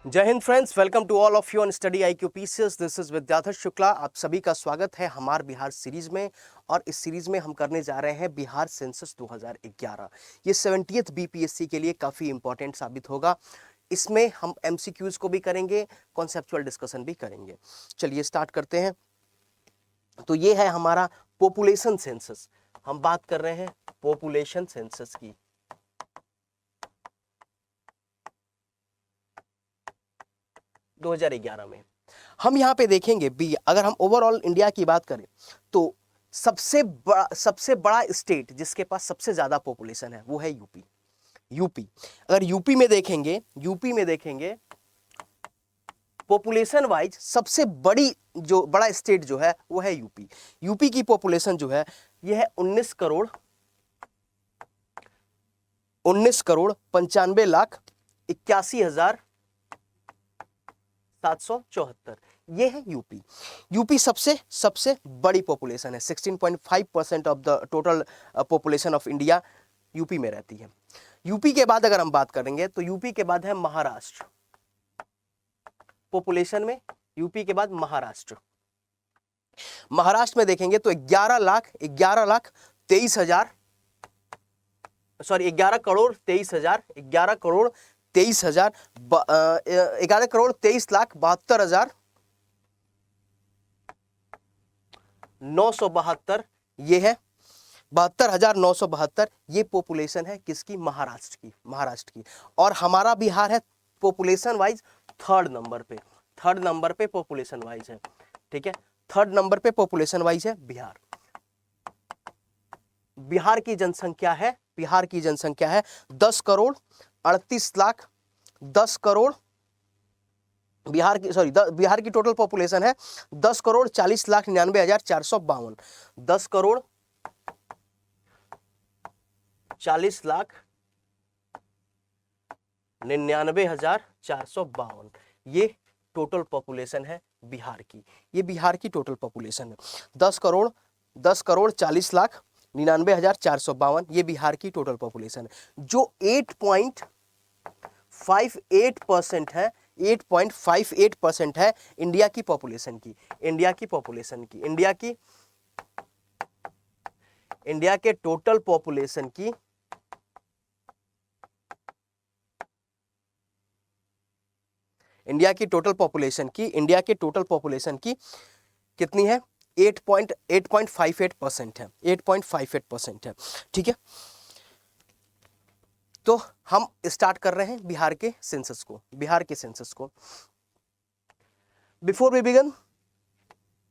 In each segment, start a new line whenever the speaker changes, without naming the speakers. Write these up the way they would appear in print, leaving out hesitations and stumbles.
जय हिंद friends, welcome to all of you on study IQ PCS. This is Vidyadhar Shukla. आप सभी का स्वागत है हमार बिहार सीरीज में। और इस सीरीज में हम करने जा रहे हैं बिहार सेंसस 2011। ये 70th BPSC के लिए काफी इंपॉर्टेंट साबित होगा। इसमें हम MCQs को भी करेंगे, कॉन्सेप्चुअल डिस्कशन भी करेंगे। चलिए स्टार्ट करते हैं। तो ये है हमारा पॉपुलेशन सेंसस। हम बात कर रहे हैं पॉपुलेशन सेंसस की। दो 2011 में हम यहाँ पे देखेंगे बी, अगर हम ओवरऑल इंडिया की बात करें तो सबसे बड़ा स्टेट जिसके पास सबसे ज्यादा पॉपुलेशन है वो है यूपी। अगर यूपी में देखेंगे पॉपुलेशन वाइज सबसे बड़ा स्टेट जो है वो है यूपी की पॉपुलेशन जो है ये है 19,95,81,774। ये है यूपी सबसे बड़ी पॉपुलेशन है। 16.5% of the total population of India UP में रहती है। यूपी के बाद अगर हम बात करेंगे तो यूपी के बाद है महाराष्ट्र। पॉपुलेशन में यूपी के बाद महाराष्ट्र में देखेंगे तो 11 करोड़ 23,972,972। ये है 72,972। ये पॉपुलेशन है किसकी? महाराष्ट्र की। और हमारा बिहार है पॉपुलेशन वाइज थर्ड नंबर पे पॉपुलेशन वाइज है। ठीक है, थर्ड नंबर पे पॉपुलेशन वाइज है बिहार। बिहार की जनसंख्या है 10 करोड़ 38 लाख 10 करोड़ बिहार की टोटल पॉपुलेशन है 10 करोड़ 40,99,452। 10 करोड़ 40,99,452। ये टोटल पॉपुलेशन है बिहार की। ये बिहार की टोटल पॉपुलेशन है 10 करोड़ 40,99,452। ये बिहार की टोटल पॉपुलेशन है जो 8.58% है। 8.58% है इंडिया की पॉपुलेशन की। इंडिया के टोटल पॉपुलेशन की इंडिया के टोटल पॉपुलेशन की कितनी है? 8.58% है। 8.58% है। ठीक है, तो हम स्टार्ट कर रहे हैं बिहार के सेंसस को। बिफोर वी बिगिन,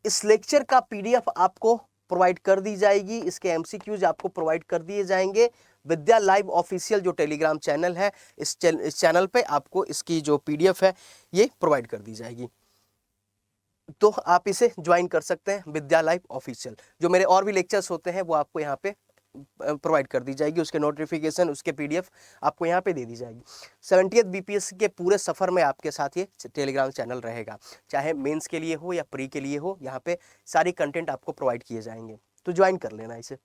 इस लेक्चर का PDF आपको प्रोवाइड कर दी जाएगी। इसके MCQs आपको प्रोवाइड कर दिए जाएंगे। विद्या लाइव ऑफिशियल जो टेलीग्राम चैनल है, इस चैनल पे आपको इसकी जो PDF है ये प्रोवाइड कर दी जाएगी। तो आप इसे ज्वाइन कर सकते हैं। विद्या लाइव ऑफिशियल जो मेरे और भी लेक्चर्स होते हैं वो आपको यहाँ पे प्रोवाइड कर दी जाएगी। उसके नोटिफिकेशन, उसके PDF आपको यहाँ पे दे दी जाएगी। 70th BPSC के पूरे सफर में आपके साथ ये टेलीग्राम चैनल रहेगा, चाहे मेंस के लिए हो या प्री के लिए हो। यहाँ पे सारी कंटेंट आपको प्रोवाइड किए जाएंगे, तो ज्वाइन कर लेना इसे।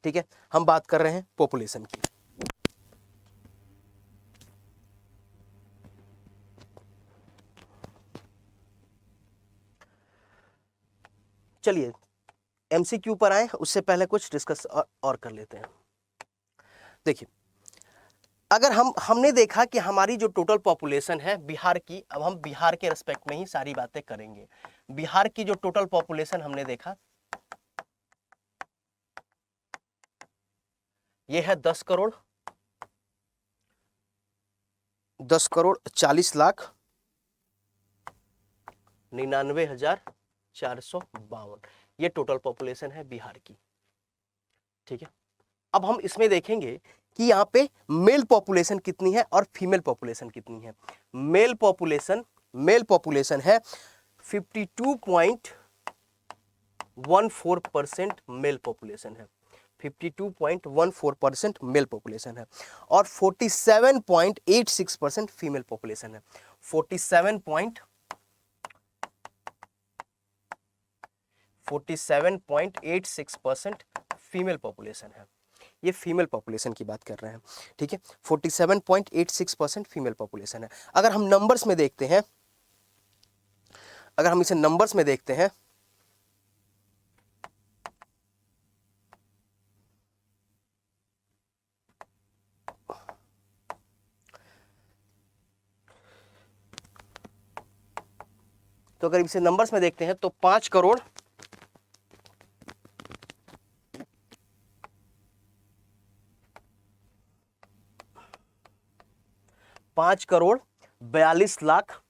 ठीक है, हम बात कर रहे हैं पॉपुलेशन की। चलिए MCQ पर आए, उससे पहले कुछ डिस्कस और कर लेते हैं। देखिए, अगर हमने देखा कि हमारी जो टोटल पॉपुलेशन है बिहार की, अब हम बिहार के रेस्पेक्ट में ही सारी बातें करेंगे। बिहार की जो टोटल पॉपुलेशन हमने देखा ये है 10 करोड़ 40,99,452। ये टोटल पॉपुलेशन है बिहार की। ठीक है, अब हम इसमें देखेंगे कि यहाँ पे मेल पॉपुलेशन कितनी है और फीमेल पॉपुलेशन कितनी है। मेल पॉपुलेशन है 52.14% मेल पॉपुलेशन है। 52.14% मेल पॉपुलेशन है और 47.86% फीमेल पॉपुलेशन है। 47.86% फीमेल पॉपुलेशन है। ये फीमेल पॉपुलेशन की बात कर रहे हैं, ठीक है। 47.86% फीमेल पॉपुलेशन है। अगर हम नंबर्स में देखते हैं, अगर हम इसे नंबर्स में देखते हैं, तो अगर इसे नंबर्स में देखते हैं तो 5 करोड़ 42 लाख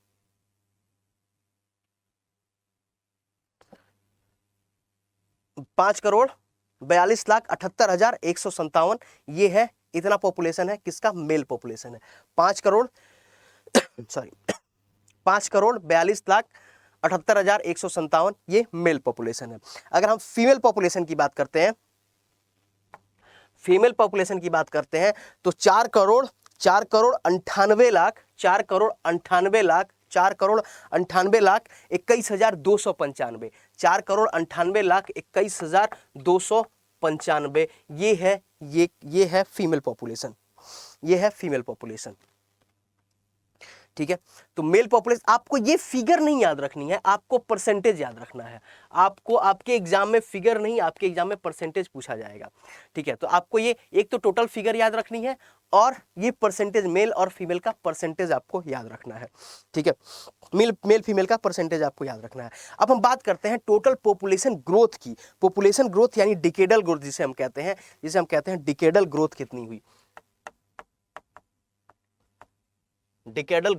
5,42,78,157, ये है, इतना पॉपुलेशन है किसका, मेल पॉपुलेशन है। 5 करोड़ सॉरी 5,42,78,157 ये मेल पॉपुलेशन है। अगर हम फीमेल पॉपुलेशन की बात करते हैं, फीमेल पॉपुलेशन की बात करते हैं तो 4,98,21,295, 4,98,21,295, ये है फीमेल पॉपुलेशन, ये है फीमेल पॉपुलेशन, ठीक है। तो मेल पॉपुलेशन, आपको ये फिगर नहीं याद रखनी है, आपको परसेंटेज याद रखना है। आपको आपके एग्जाम में फिगर नहीं, आपके एग्जाम में परसेंटेज पूछा जाएगा, ठीक है। तो आपको ये एक तो टोटल फिगर याद रखनी है और ये परसेंटेज, मेल और फीमेल का परसेंटेज आपको याद रखना है, ठीक है। मेल फीमेल का परसेंटेज आपको याद रखना है। अब हम बात करते हैं टोटल पॉपुलेशन ग्रोथ की। पॉपुलेशन ग्रोथ यानी डिकेडल ग्रोथ जिसे हम कहते हैं, डिकेडल ग्रोथ कितनी हुई, डिकेडल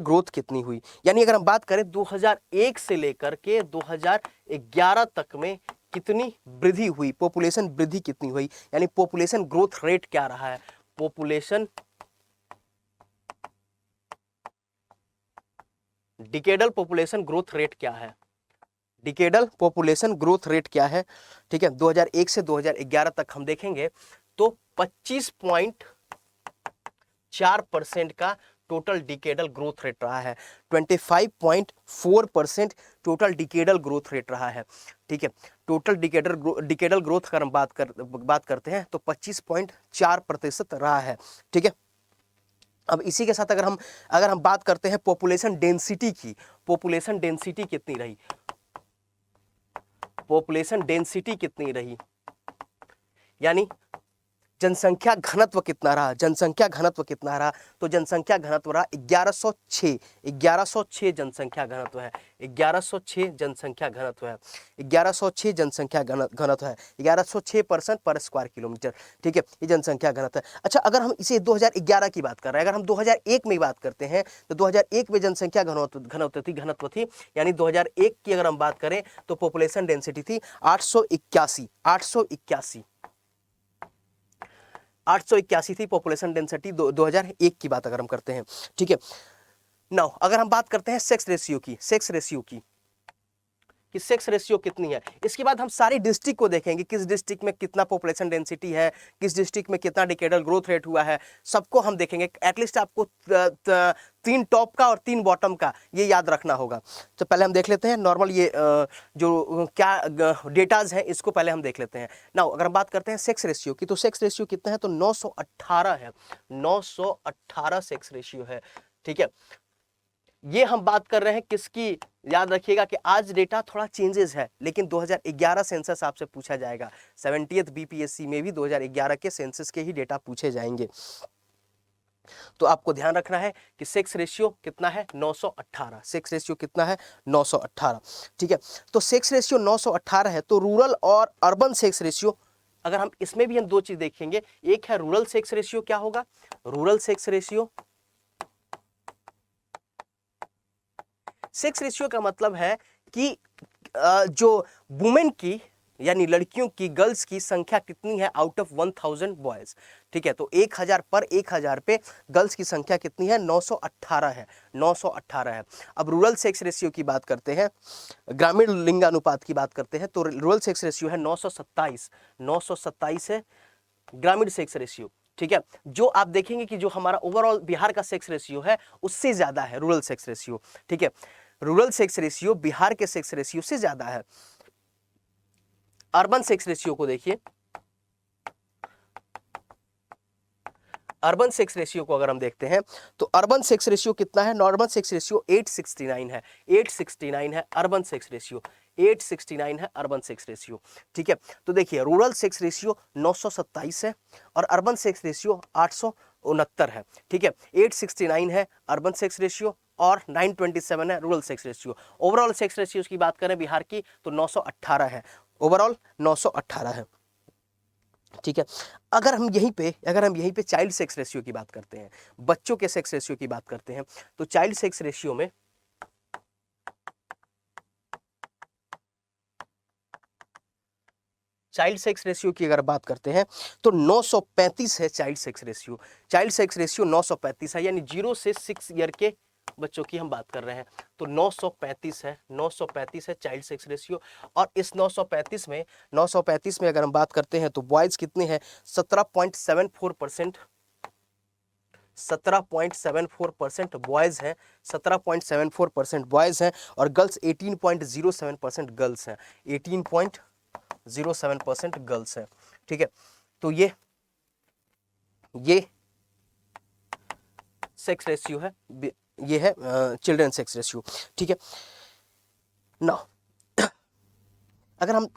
ग्रोथ कितनी हुई, यानी अगर हम बात करें 2001 से लेकर के 2011 तक में कितनी वृद्धि हुई, पॉपुलेशन वृद्धि कितनी हुई, यानी पॉपुलेशन ग्रोथ रेट क्या रहा है, डिकेडल पॉपुलेशन ग्रोथ रेट क्या है, डिकेडल पॉपुलेशन ग्रोथ रेट क्या है, ठीक है। 2001 से 2011 तक हम देखेंगे तो 25.4% का टोटल डिकेडल ग्रोथ रेट रहा है, 25.4% टोटल डिकेडल ग्रोथ रेट रहा है, ठीक है। टोटल डिकेडल ग्रोथ अगर हम बात करते हैं तो 25.4% रहा है, ठीक है। अब इसी के साथ अगर हम बात करते हैं पॉपुलेशन डेंसिटी की, पॉपुलेशन डेंसिटी कितनी रही, पॉपुलेशन डेंसिटी कितनी रही, यानी जनसंख्या घनत्व कितना रहा, जनसंख्या घनत्व कितना रहा, तो जनसंख्या घनत्व रहा 1106 जनसंख्या घनत्व है, 1106 जनसंख्या घनत्व है, 1106 जनसंख्या घनत्व है, 1106 पर्सन पर स्क्वायर किलोमीटर, ठीक है, ये जनसंख्या घनत्व है। अच्छा, अगर हम इसे 2011 की बात कर रहे हैं, अगर हम 2001 में बात करते हैं तो 2001 में जनसंख्या घनत्व थी, यानी 2001 की अगर हम बात करें तो पॉपुलेशन डेंसिटी थी 881 थी पॉपुलेशन डेंसिटी 2001 की बात अगर हम करते हैं, ठीक है। नाउ अगर हम बात करते हैं सेक्स रेशियो की, कि सेक्स रेशियो कितनी है, इसके बाद हम सारी डिस्ट्रिक्ट को देखेंगे, किस डिस्ट्रिक्ट में कितना पॉपुलेशन डेंसिटी है, किस डिस्ट्रिक्ट में कितना डिकेडल ग्रोथ रेट हुआ है, सबको हम देखेंगे। एटलीस्ट आपको 3 टॉप का और 3 बॉटम का ये याद रखना होगा। तो पहले हम देख लेते हैं नॉर्मल ये जो क्या डेटाज है, इसको पहले हम देख लेते हैं। नाउ अगर हम बात करते हैं सेक्स रेशियो की, तो सेक्स रेशियो कितना है, तो 918 है, 918 सेक्स रेशियो है, ठीक है। ये हम बात कर रहे हैं किसकी, याद रखिएगा कि आज डेटा थोड़ा चेंजेस है, लेकिन 2011 सेंसस आपसे पूछा जाएगा, 70th बीपीएससी में भी 2011 के सेंसस के ही डेटा पूछे जाएंगे। तो आपको ध्यान रखना है कि सेक्स रेशियो कितना है, 918, सेक्स रेशियो कितना है, 918, ठीक है। तो सेक्स रेशियो 918 है, तो रूरल और अर्बन सेक्स रेशियो, अगर हम इसमें भी हम 2 चीज देखेंगे, एक है रूरल सेक्स रेशियो, क्या होगा, rural sex ratio, sex ratio का मतलब है कि जो वुमेन की यानी लड़कियों की, गर्ल्स की संख्या कितनी है आउट ऑफ 1000 बॉयज, ठीक है। तो 1000 पर 1000 पे गर्ल्स की संख्या कितनी है, 918 है, 918 है। अब रूरल सेक्स रेशियो की बात करते हैं, ग्रामीण लिंगानुपात की बात करते हैं, तो रूरल सेक्स रेशियो है 927 है ग्रामीण सेक्स रेशियो, ठीक है। जो आप देखेंगे कि जो हमारा ओवरऑल बिहार का सेक्स रेशियो है उससे ज्यादा है रूरल सेक्स रेशियो, ठीक है। रूरल सेक्स रेशियो बिहार के सेक्स रेशियो से ज्यादा है। अर्बन सेक्स रेशियो को देखिए, अर्बन सेक्स रेशियो को अगर हम देखते हैं तो अर्बन सेक्स रेशियो कितना है, नॉर्मल सेक्स रेशियो 869 है, 869 है अर्बन सेक्स रेशियो, 869 है अर्बन सेक्स रेशियो। ठीक है, तो देखिए रूरल सेक्स रेशियो 927 है और अर्बन सेक्स रेशियो 869 है। ठीक है, 869 है अर्बन सेक्स रेशियो और 927 है rural sex ratio. Overall sex ratio की बात करें बिहार की तो 918 है, ओवरऑल 918 है। ठीक है, अगर हम यहीं पे चाइल्ड सेक्स रेशियो की बात करते हैं, बच्चों के सेक्स रेशियो की बात करते हैं, तो चाइल्ड सेक्स रेशियो में चाइल्ड सेक्स रेशियो की अगर बात करते हैं तो 935 है child sex ratio, child sex ratio 935 है, यानी 0 से 6 ईयर के बच्चों की हम बात कर रहे हैं तो 935 है, 935 है चाइल्ड सेक्स रेशियो। और इस 935 में अगर हम बात करते हैं तो बॉयज कितने हैं, 17.74%, 17.74% बॉयज हैं, 17.74% बॉयज हैं और गर्ल्स 18.07% गर्ल्स हैं, 18.07% गर्ल्स हैं। ठीक है, तो ये सेक्स रेशियो है, ये है चिल्ड्रन सेक्स रेशियो। ठीक है, नाउ अगर हम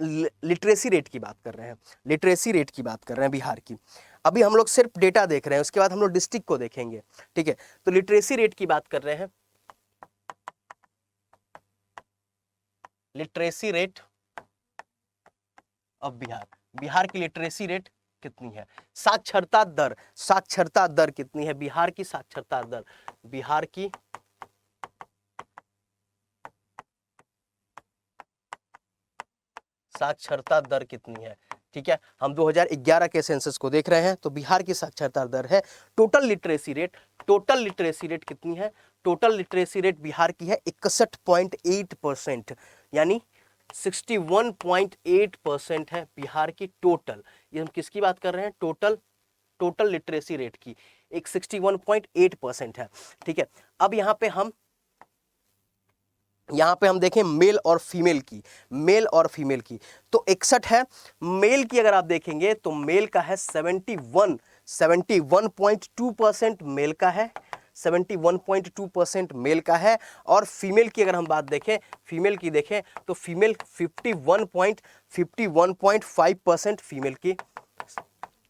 लिटरेसी रेट की बात कर रहे हैं, लिटरेसी रेट की बात कर रहे हैं बिहार की, अभी हम लोग सिर्फ डेटा देख रहे हैं, उसके बाद हम लोग डिस्ट्रिक्ट को देखेंगे। ठीक है, तो लिटरेसी रेट की बात कर रहे हैं, literacy rate of Bihar, Bihar की लिटरेसी रेट कितनी है, साक्षरता दर, साक्षरता दर कितनी है बिहार की, साक्षरता दर, बिहार की साक्षरता दर कितनी है। ठीक है, हम 2011 के सेंसस को देख रहे हैं तो बिहार की साक्षरता दर है, total literacy rate, total literacy rate कितनी है, टोटल लिटरेसी रेट बिहार की है 61.8%, यानी 61.8% है बिहार की टोटल। ये हम किसकी बात कर रहे हैं, टोटल, टोटल लिटरेसी रेट की एक 61.8% है। ठीक है, अब यहाँ पे हम देखें मेल और फीमेल की, मेल और फीमेल की तो 61 है, मेल की अगर आप देखेंगे तो मेल का है 71.2% मेल का है, 71.2% मेल का है। और फीमेल की अगर हम बात देखें, फीमेल की देखें तो फीमेल 51.5% फीमेल की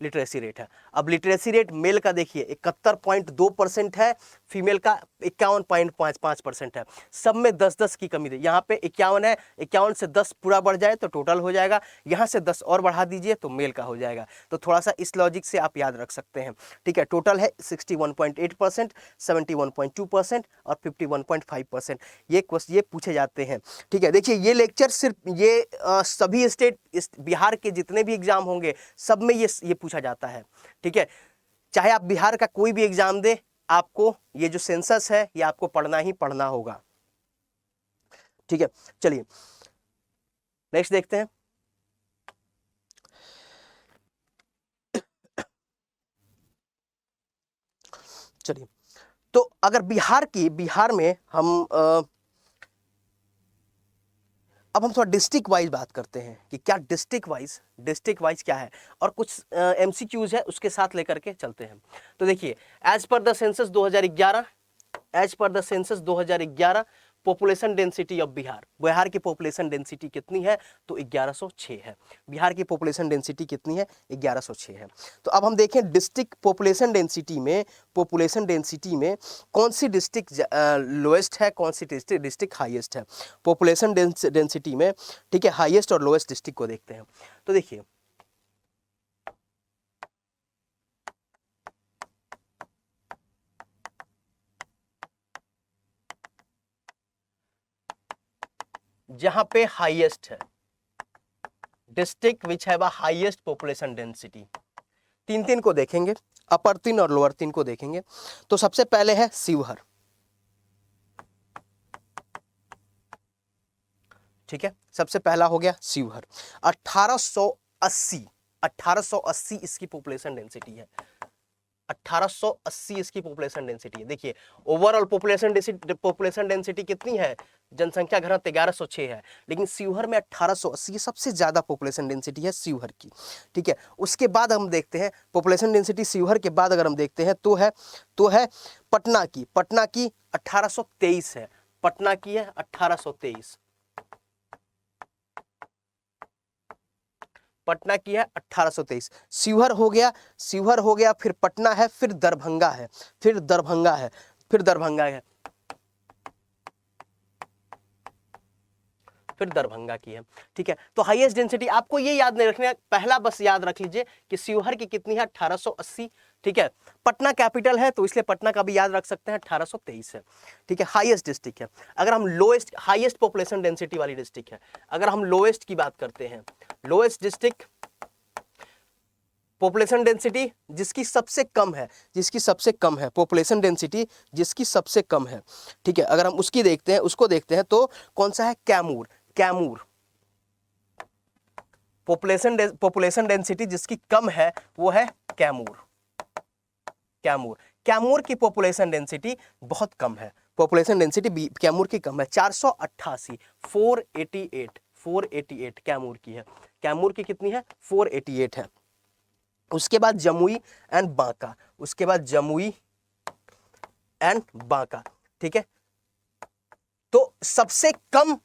लिटरेसी रेट है। अब लिटरेसी रेट मेल का देखिए 71.2% है, फीमेल का 51.55% है, सब में 10-10 की कमी है। यहाँ पे 51 है, 51 से 10 पूरा बढ़ जाए तो टोटल हो जाएगा, यहाँ से 10 और बढ़ा दीजिए तो मेल का हो जाएगा। तो थोड़ा सा इस लॉजिक से आप याद रख सकते हैं। ठीक है, टोटल है 61.8%, 71.2% और 51.5%, ये पूछे जाते हैं। ठीक है, देखिए ये लेक्चर सिर्फ ये सभी स्टेट, बिहार के जितने भी एग्जाम होंगे सब में ये पूछा जाता है। ठीक है, चाहे आप बिहार का कोई भी एग्जाम दे, आपको ये जो सेंसस है ये आपको पढ़ना ही पढ़ना होगा। ठीक है, चलिए नेक्स्ट देखते हैं। चलिए, तो अगर बिहार में हम अब हम थोड़ा डिस्ट्रिक्ट वाइज बात करते हैं कि क्या डिस्ट्रिक्ट वाइज क्या है, और कुछ एमसीक्यूज है उसके साथ लेकर के चलते हैं। तो देखिए, as per the census 2011 population density of Bihar, Bihar की पॉपुलेशन डेंसिटी कितनी है तो 1106 है, बिहार की पॉपुलेशन डेंसिटी कितनी है 1106 है। तो अब हम देखें डिस्ट्रिक्ट पॉपुलेशन डेंसिटी में, कौन सी डिस्ट्रिक्ट लोएस्ट है, कौन सी डिस्ट्रिक्ट हाईएस्ट है पॉपुलेशन डेंसिटी में। ठीक है, हाईएस्ट और लोएस्ट डिस्ट्रिक्ट को देखते हैं। तो देखिए, जहां पे हाईएस्ट है district which have a highest population density, तीन को देखेंगे, अपर 3 और लोअर 3 को देखेंगे। तो सबसे पहले है शिवहर। ठीक है, सबसे पहला हो गया शिवहर, 1880 इसकी पॉपुलेशन डेंसिटी है। 1880 इसकी पॉपुलेशन डेंसिटी है। देखिए ओवरऑल पॉपुलेशन डेंसिटी कितनी है, जनसंख्या घनत्व 1106 है, लेकिन शिवहर में 1880 सबसे ज्यादा पॉपुलेशन डेंसिटी है शिवहर की। ठीक है, उसके बाद हम देखते हैं पॉपुलेशन डेंसिटी शिवहर के बाद अगर हम देखते हैं तो है पटना की। पटना की 1823 है, पटना की है 1823, पटना की है 1823। शिवहर हो गया, फिर पटना है, फिर दरभंगा है, फिर दरभंगा है, फिर दरभंगा है, फिर दरभंगा की है। ठीक है, तो हाईएस्ट डेंसिटी आपको ये याद नहीं रखना, पहला बस याद रख लीजिए कि शिवहर की कितनी है 1880। ठीक है, पटना कैपिटल है तो इसलिए पटना का भी याद रख सकते हैं 1823 है। ठीक है, हाईएस्ट डिस्ट्रिक्ट है। अगर हम लोएस्ट, हाईएस्ट पॉपुलेशन डेंसिटी वाली डिस्ट्रिक्ट है। अगर हम लोएस्ट की बात करते हैं, लोएस्ट डिस्ट्रिक्ट पॉपुलेशन डेंसिटी जिसकी सबसे कम है, पॉपुलेशन डेंसिटी जिसकी सबसे कम है। ठीक है, अगर हम उसको देखते हैं तो कौन सा है, कैमूर। पॉपुलेशन डेंसिटी जिसकी कम है वो है कैमूर। कैमूर की पॉपुलेशन डेंसिटी बहुत कम है, पॉपुलेशन डेंसिटी कैमूर की कम है, 488, 488 कैमूर की है। कैमूर की कितनी है, 488 है। उसके बाद जमुई एंड बांका। ठीक है, तो सबसे कम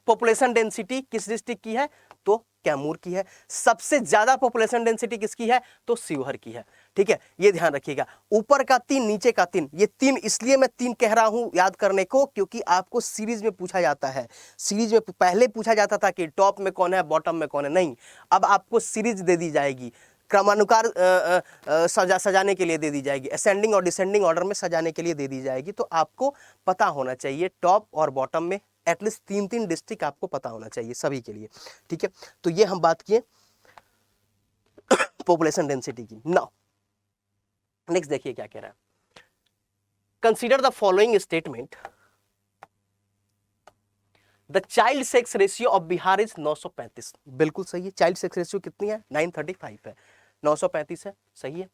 पॉपुलेशन डेंसिटी किस डिस्ट्रिक्ट की है, तो कैमूर की है। सबसे ज्यादा पॉपुलेशन डेंसिटी किसकी है, तो शिवहर की है। ठीक है, ये ध्यान रखिएगा, ऊपर का 3 नीचे का 3, ये 3 इसलिए मैं 3 कह रहा हूं याद करने को क्योंकि आपको सीरीज में पूछा जाता है। सीरीज में पहले पूछा जाता था कि टॉप में कौन है बॉटम में कौन है, नहीं, अब आपको सीरीज दे दी जाएगी, क्रमानुसार सजाने के लिए दे दी जाएगी, असेंडिंग और डिसेंडिंग ऑर्डर में सजाने के लिए दे दी जाएगी। तो आपको पता होना चाहिए टॉप और बॉटम में एटलीस्ट 3 डिस्ट्रिक्ट आपको पता होना चाहिए सभी के लिए। ठीक है, तो ये हम बात किए पॉपुलेशन डेंसिटी की। नाउ नेक्स्ट देखिए क्या कह रहा है, consider the following statement, the child sex ratio of Bihar is 935। बिल्कुल सही है, चाइल्ड सेक्स रेशियो कितनी है, 935 है, 935 है, सही है।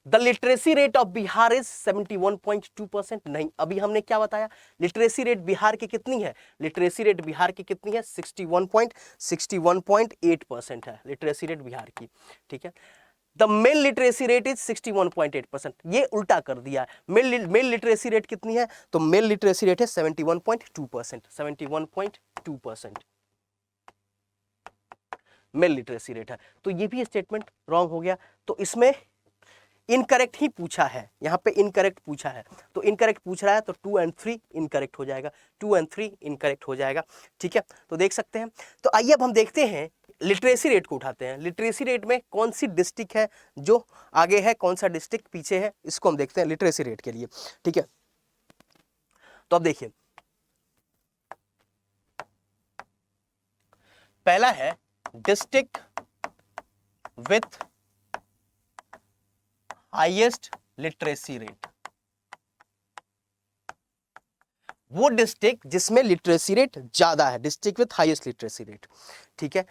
The literacy rate of Bihar is 71.2%। नहीं, अभी हमने क्या बताया, लिटरेसी रेट बिहार की कितनी है, लिटरेसी रेट बिहार की कितनी है, 61.8% है लिटरेसी रेट बिहार की। ठीक है, the mail literacy rate is 61.8%, ये उल्टा कर दिया है, मेल लिटरेसी रेट कितनी है, तो मेल लिटरेसी रेट है 71.2%, 71.2% मेल लिटरेसी रेट है। तो ये भी स्टेटमेंट रॉन्ग हो गया, तो इसमें इनकरेक्ट ही पूछा है, यहां पे इनकरेक्ट पूछा है, तो इनकरेक्ट पूछ रहा है तो 2 और 3 इनकरेक्ट हो जाएगा, 2 और 3 इनकरेक्ट हो जाएगा। ठीक है, तो देख सकते हैं। तो आइए अब हम देखते हैं लिटरेसी रेट को उठाते हैं, लिटरेसी रेट में कौन सी डिस्ट्रिक्ट है जो आगे है, कौन सा डिस्ट्रिक्ट पीछे है, इसको हम देखते हैं लिटरेसी रेट के लिए। ठीक है, तो अब देखिए, पहला है district with highest literacy rate, वो डिस्ट्रिक्ट जिसमें लिटरेसी रेट ज्यादा है, district with highest literacy rate. ठीक है,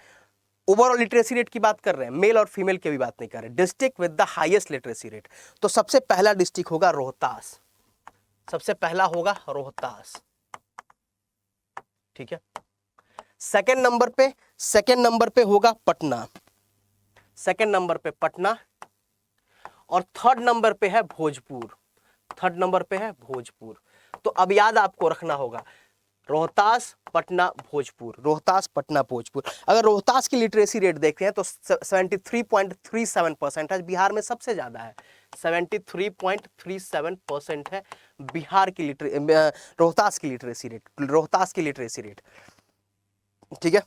ओवरऑल लिटरेसी रेट की बात कर रहे हैं, मेल और फीमेल की भी बात नहीं कर रहे, district with the highest literacy rate. तो सबसे पहला डिस्ट्रिक्ट होगा रोहतास, सबसे पहला होगा रोहतास। ठीक है, सेकंड नंबर पे होगा पटना, सेकंड नंबर पे पटना, और थर्ड नंबर पे है भोजपुर, थर्ड नंबर पे है भोजपुर। तो अब याद आपको रखना होगा रोहतास, पटना, भोजपुर, रोहतास, पटना, भोजपुर। अगर रोहतास की लिटरेसी रेट देखते हैं तो 73.37% है, बिहार में सबसे ज्यादा है, 73.37% है बिहार की रोहतास की लिटरेसी रेट। ठीक है,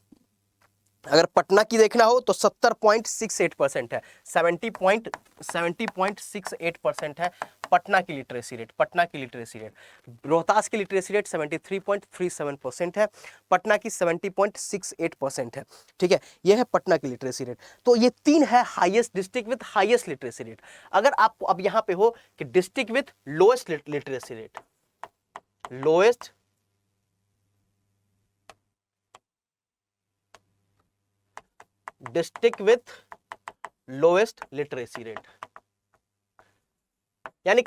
अगर पटना की देखना हो तो 70.68% है, 70.68% है पटना की लिटरेसी रेट, रोहतास की लिटरेसी रेट 73.37% है, पटना की 70.68% है। ठीक है, यह है पटना की लिटरेसी रेट। तो ये 3 है highest district with highest literacy rate. अगर आप अब यहां पे हो कि district with lowest literacy rate, lowest district with lowest literacy rate, यानी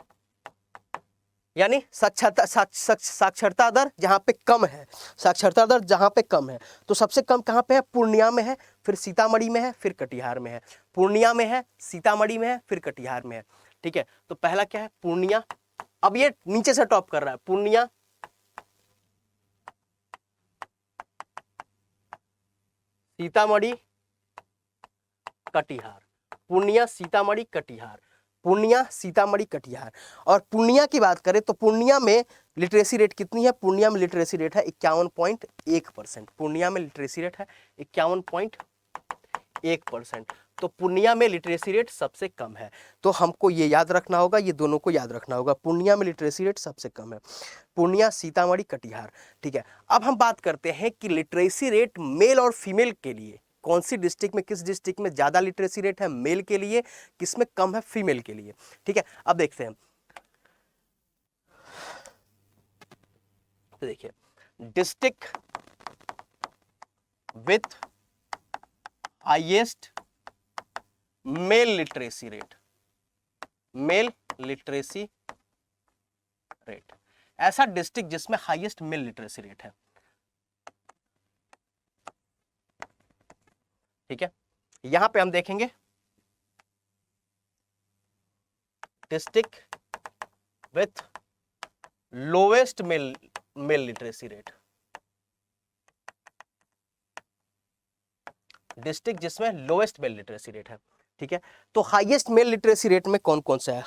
यानी साक्षरता दर जहां पे कम है, साक्षरता दर जहां पे कम है, तो सबसे कम कहां पे है? पूर्णिया में है, फिर सीतामढ़ी में है, फिर कटिहार में है। पूर्णिया में है, सीतामढ़ी में है, फिर कटिहार में है। ठीक है, तो पहला क्या है? पूर्णिया। अब ये नीचे से टॉप कर रहा है, पूर्णिया, सीतामढ़ी, कटिहार, पूर्णिया, सीतामढ़ी, कटिहार, पूर्णिया, सीतामढ़ी, कटिहार। और पूर्णिया की बात करें तो पूर्णिया में लिटरेसी रेट कितनी है? पूर्णिया में लिटरेसी रेट है 51.1%। पूर्णिया में लिटरेसी रेट है 51.1%। तो पूर्णिया में लिटरेसी रेट सबसे कम है। तो हमको ये याद रखना होगा, ये दोनों को याद रखना होगा। पूर्णिया में लिटरेसी रेट सबसे कम है, पूर्णिया, सीतामढ़ी, कटिहार। ठीक है, अब हम बात करते हैं कि लिटरेसी रेट मेल और फीमेल के लिए कौन सी डिस्ट्रिक्ट में, किस डिस्ट्रिक्ट में ज्यादा लिटरेसी रेट है मेल के लिए, किसमें कम है फीमेल के लिए। ठीक है, अब देखते हैं। तो देखिए, district with highest mail literacy rate, mail literacy rate, ऐसा डिस्ट्रिक्ट जिसमें हाईएस्ट मेल लिटरेसी रेट है। ठीक है, यहां पे हम देखेंगे district with lowest mail literacy rate, district जिसमें लोएस्ट मेल लिटरेसी रेट है। ठीक है, तो हाईएस्ट मेल लिटरेसी रेट में कौन कौन सा है?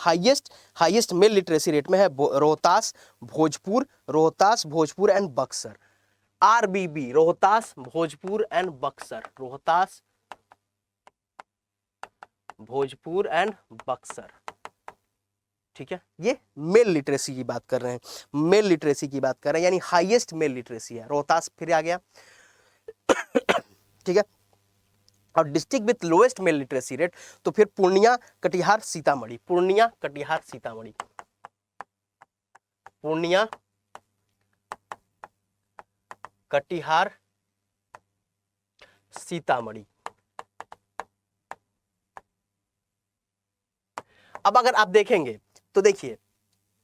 हाईएस्ट मेल लिटरेसी रेट में है Rohtas, Bhojpur and Buxar. RBB, Rohtas, Bhojpur and Buxar, Rohtas, Bhojpur and Buxar. ठीक है, ये मेल लिटरेसी की बात कर रहे हैं, मेल लिटरेसी की बात कर रहे हैं, यानी हाईएस्ट मेल लिटरेसी है। रोहतास फिर आ गया। ठीक है, और district with lowest mail literacy rate तो फिर पूर्णिया, कटिहार, सीतामढ़ी, पूर्णिया, कटिहार, सीतामढ़ी, पूर्णिया, कटिहार, सीतामढ़ी। अब अगर आप देखेंगे तो देखिए,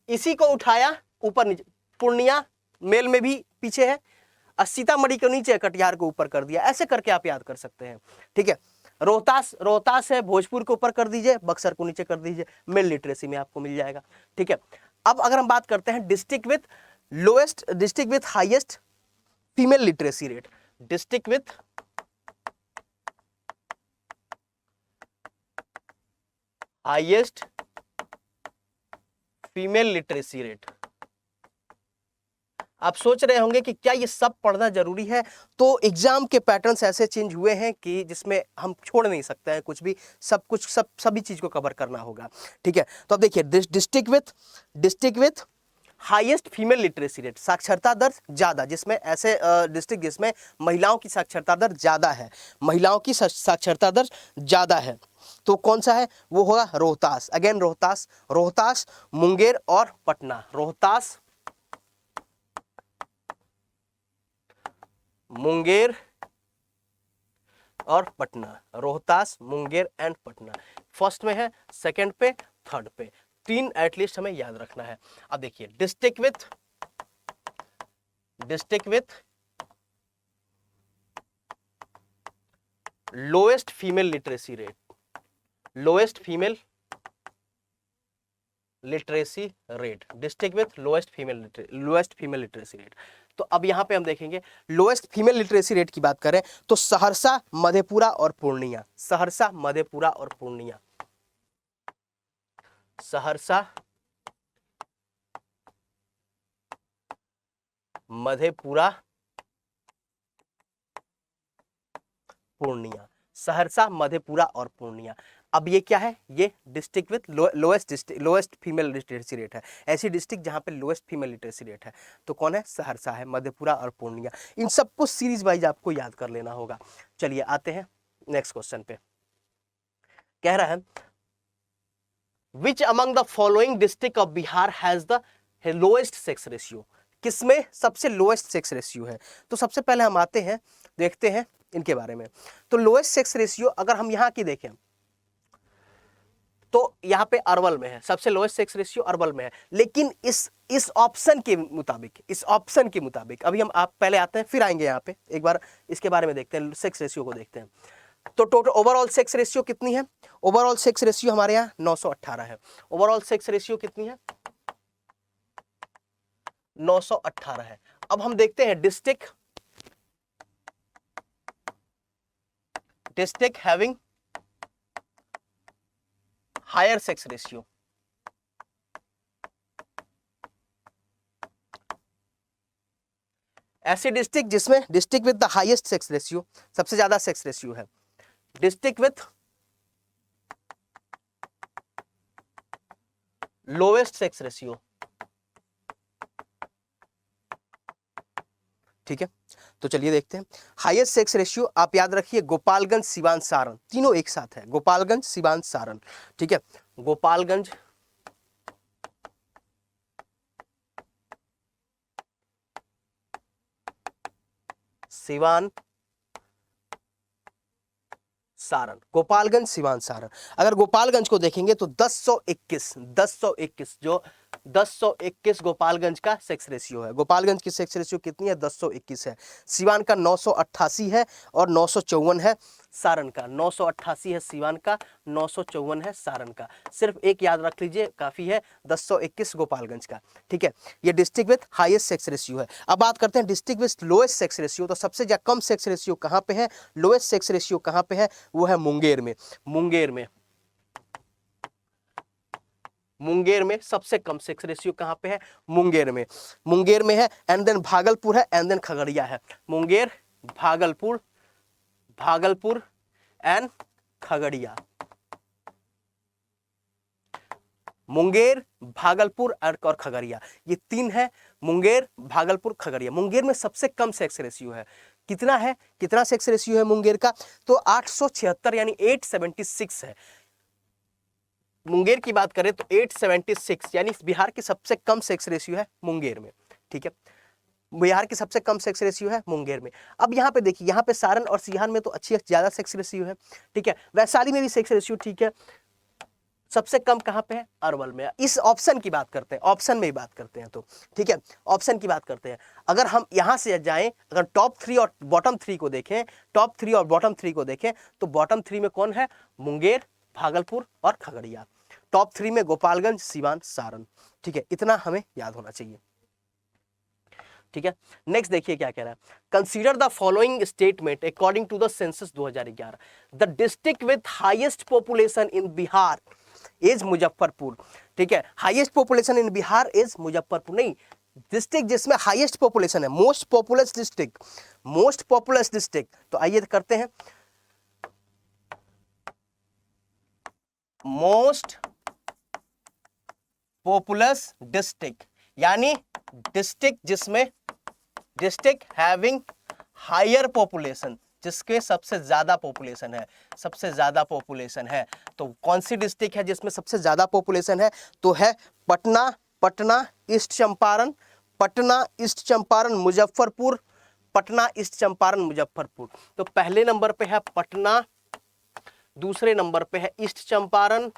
इसी को उठाया ऊपर नीचे, पूर्णिया मेल में भी पीछे है, सीतामढ़ी को नीचे, कटिहार को ऊपर कर दिया। ऐसे करके आप याद कर सकते हैं। ठीक है, रोहतास है, भोजपुर को ऊपर कर दीजिए, बक्सर को नीचे कर दीजिए, मेल लिटरेसी में आपको मिल जाएगा। ठीक है, अब अगर हम बात करते हैं district with highest female literacy rate, district with highest female literacy rate. आप सोच रहे होंगे कि क्या ये सब पढ़ना जरूरी है? तो एग्जाम के पैटर्न्स ऐसे चेंज हुए हैं कि जिसमें हम छोड़ नहीं सकते हैं कुछ भी, सभी चीज को कवर करना होगा। ठीक है, तो अब देखिए, district with highest female literacy rate, साक्षरता दर ज्यादा, जिसमें ऐसे डिस्ट्रिक्ट जिसमें महिलाओं की साक्षरता दर ज्यादा है, महिलाओं की साक्षरता दर ज्यादा है, तो कौन सा है? वो होगा रोहतास। अगेन रोहतास, मुंगेर और पटना, रोहतास, मुंगेर और पटना, रोहतास, मुंगेर एंड पटना। फर्स्ट में है, सेकंड पे, थर्ड पे, 3 एटलीस्ट हमें याद रखना है। अब देखिए, district with lowest female literacy rate, lowest female literacy rate, district with lowest female literacy rate. तो अब यहां पे हम देखेंगे लोएस्ट फीमेल लिटरेसी रेट की बात करें तो सहरसा, मधेपुरा और पूर्णिया, सहरसा, मधेपुरा और पूर्णिया, सहरसा, मधेपुरा, पूर्णिया, सहरसा, मधेपुरा और पूर्णिया। अब ये क्या है? ये district with lowest female literacy rate है, ऐसी डिस्ट्रिक्ट जहां पे लोएस्ट फीमेल लिटरेसी रेट है। तो कौन है? सहरसा है, मधेपुरा और पूर्णिया। इन सबको सीरीज वाइज आपको याद कर लेना होगा। चलिए आते हैं नेक्स्ट क्वेश्चन पे। कह रहा है, which among the following district of Bihar has the lowest sex ratio, किसमें सबसे लोएस्ट सेक्स रेशियो है? तो सबसे पहले हम आते हैं, देखते हैं इनके बारे में। तो लोएस्ट सेक्स रेशियो अगर हम यहां की देखें तो यहाँ पे अरवल में है, सबसे लोएस्ट सेक्स रेशियो अरवल में है। लेकिन इस ऑप्शन के मुताबिक अभी हम आप पहले आते हैं फिर आएंगे यहाँ पे, एक बार इसके बारे में देखते हैं, सेक्स रेशियो को देखते हैं। तो टोटल ओवरऑल सेक्स रेशियो कितनी है? ओवरऑल सेक्स रेशियो हमारे यहाँ 918 है। ओवरऑल सेक्स रेशियो कितनी है? 918 है। अब हम देखते हैं district having higher sex ratio. ऐसे डिस्ट्रिक्ट जिसमें district with the highest sex ratio, सबसे ज्यादा सेक्स रेशियो है, district with lowest sex ratio. ठीक है, तो चलिए देखते हैं हाईएस्ट सेक्स रेशियो। आप याद रखिए गोपालगंज, सिवान, सारण, तीनों एक साथ है, गोपालगंज, सिवान, सारण। ठीक है, गोपालगंज, सिवान, सारण, गोपालगंज, सिवान, सारण। अगर गोपालगंज को देखेंगे तो 1021 जो 1021 गोपालगंज का सेक्स रेशियो है। गोपालगंज की सेक्स रेशियो कितनी है? 1021 है। सिवान का 988 है और 954 है सारण का। 988 है सिवान का, 954 है सारण का। सिर्फ एक याद रख लीजिए काफी है, 1021 गोपालगंज का। ठीक है, ये district with highest sex ratio है। अब बात करते हैं district with lowest sex ratio. तो सबसे ज्यादा कम सेक्स रेशियो कहां पे है? लोएस्ट सेक्स रेशियो कहां पे है? वो है मुंगेर में। मुंगेर में सबसे कम सेक्स रेशियो कहां पे है? मुंगेर में है। एंड देन भागलपुर है, एंड देन खगड़िया है। मुंगेर, भागलपुर एंड खगड़िया। मुंगेर, भागलपुर और खगड़िया, ये तीन है। मुंगेर, भागलपुर, खगड़िया। मुंगेर में सबसे कम सेक्स रेशियो है। कितना है? कितना सेक्स रेशियो है मुंगेर का? तो 876 यानी 876 है। मुंगेर की बात करें तो 876 यानी बिहार की सबसे कम सेक्स रेशियो है मुंगेर में। ठीक है, बिहार की सबसे कम सेक्स रेशियो है मुंगेर में। अब यहाँ पे देखिए, यहाँ पे सारण और सीहान में तो अच्छी ज्यादा सेक्स रेशियो है। ठीक है, वैशाली में भी सेक्स रेशियो ठीक है। सबसे कम कहां पे है? अरवल में। इस ऑप्शन की बात करते हैं, ऑप्शन में ही बात करते हैं। तो ठीक है, ऑप्शन की बात करते हैं। अगर हम यहां से जाएं, अगर टॉप 3 और बॉटम 3 को देखें, टॉप 3 और बॉटम 3 को देखें, तो बॉटम 3 में कौन है? मुंगेर, भागलपुर और खगड़िया। टॉप 3 में गोपालगंज, सिवान, सारण। ठीक है, इतना हमें याद होना चाहिए। ठीक है, नेक्स्ट देखिए क्या कह रहा है। Consider the following statement according to the census 2011। The district with highest population in Bihar is Muzaffarpur. ठीक है, highest population in Bihar is Muzaffarpur, नहीं, डिस्ट्रिक्ट जिसमें हाईएस्ट पॉपुलेशन है, मोस्ट पॉपुलस डिस्ट्रिक्ट। तो आइए करते हैं, मोस्ट पॉपुलस डिस्ट्रिक्ट यानी डिस्ट्रिक्ट हैविंग हायर पॉपुलेशन, जिसके सबसे ज्यादा पॉपुलेशन है। तो कौन सी डिस्ट्रिक्ट है जिसमें सबसे ज्यादा पॉपुलेशन है? तो है पटना ईस्ट चंपारण, मुजफ्फरपुर, पटना ईस्ट चंपारण, मुजफ्फरपुर। तो पहले नंबर पे है पटना, दूसरे नंबर पे है ईस्ट चंपारण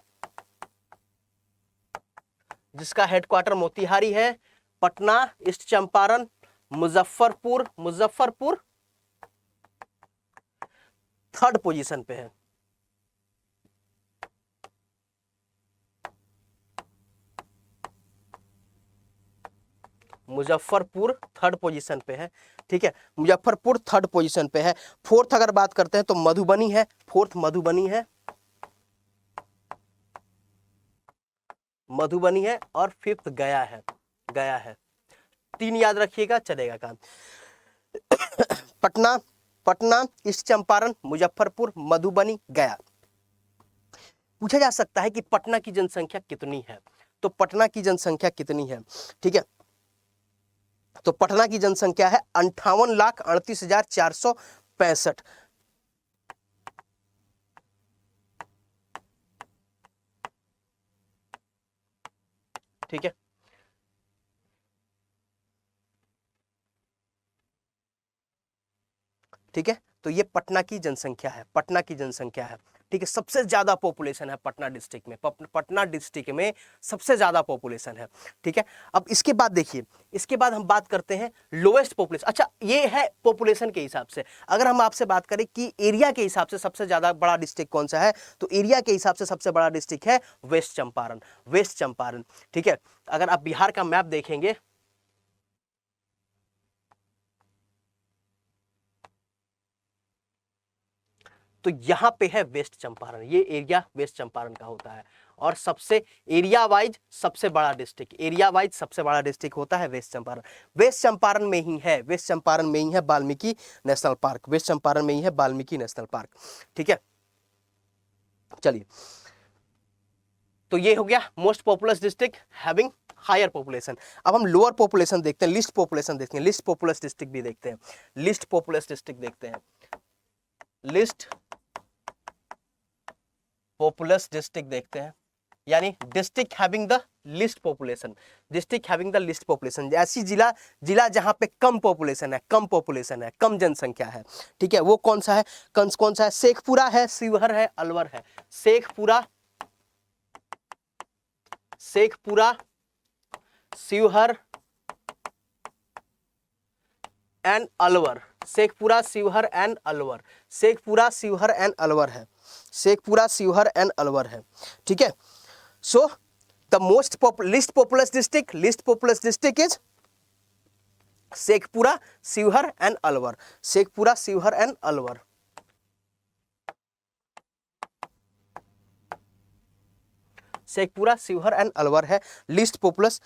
जिसका हेडक्वार्टर मोतिहारी है। Patna, east Champaran, Muzaffarpur third position पे है। मुजफ्फरपुर थर्ड पोजीशन पे है। ठीक है, मुजफ्फरपुर थर्ड पोजीशन पे है। फोर्थ अगर बात करते हैं तो मधुबनी है, फोर्थ मधुबनी है और फिफ्थ गया है। 3 याद रखिएगा, चलेगा काम। पटना, ईस्ट चंपारण, मुजफ्फरपुर, मधुबनी, गया। पूछा जा सकता है कि पटना की जनसंख्या कितनी है? तो पटना की जनसंख्या कितनी है? ठीक है, तो पटना की जनसंख्या है 58,38,465। ठीक है, तो ये पटना की जनसंख्या है, पटना की जनसंख्या है, ठीक है। सबसे ज्यादा पॉपुलेशन है पटना डिस्ट्रिक्ट में, पटना डिस्ट्रिक्ट में सबसे ज्यादा पॉपुलेशन है, ठीक है। अब इसके बाद देखिए, इसके बाद हम बात करते हैं लोएस्ट पॉपुलेशन। अच्छा, ये है पॉपुलेशन के हिसाब से। अगर हम आपसे बात करें कि एरिया के हिसाब से सबसे ज्यादा बड़ा डिस्ट्रिक्ट कौन सा है, तो एरिया के हिसाब से सबसे बड़ा डिस्ट्रिक्ट है वेस्ट चंपारण, वेस्ट चंपारण, ठीक है। अगर आप बिहार का मैप देखेंगे, तो यहां पे है वेस्ट चंपारण, ये एरिया वेस्ट चंपारण का होता है, और सबसे एरिया वाइज सबसे बड़ा डिस्ट्रिक्ट, एरिया वाइज सबसे बड़ा डिस्ट्रिक्ट होता है वेस्ट चंपारण। वेस्ट चंपारण में ही है, वेस्ट चंपारण में ही है Valmiki National Park, West Champaran में ही है वाल्मीकि नेशनल पार्क, ठीक है। चलिए, तो ये हो गया most populous district having higher population. अब हम लोअर पॉपुलेशन देखते हैं, लिस्ट पॉपुलेशन देखते हैं, लिस्ट पॉपुलस डिस्ट्रिक्ट भी देखते हैं, लिस्ट पॉपुलस डिस्ट्रिक्ट देखते हैं, लिस्ट पॉपुलस डिस्ट्रिक्ट देखते हैं, यानी district having the list population, district having the list population, ऐसी जिला, जिला जहां पे कम पॉपुलेशन है, कम पॉपुलेशन है, कम जनसंख्या है, ठीक है। वो कौन सा है, कौन सा है? शेखपुरा है, शिवहर है, अलवर है। Sheikhpura, Sheikhpura, Sheohar and Alwar, Sheikhpura, Sheohar and Alwar, Sheikhpura, Sheohar and Alwar है, शेखपुरा, शिवहर एंड अलवर है, ठीक है। So the most list populace district, list populace district is Sheikhpura, Sheohar and Alwar, Sheikhpura, Sheohar and Alwar. Sheikhpura, Sheohar and Alwar है लिस्ट पॉपुलस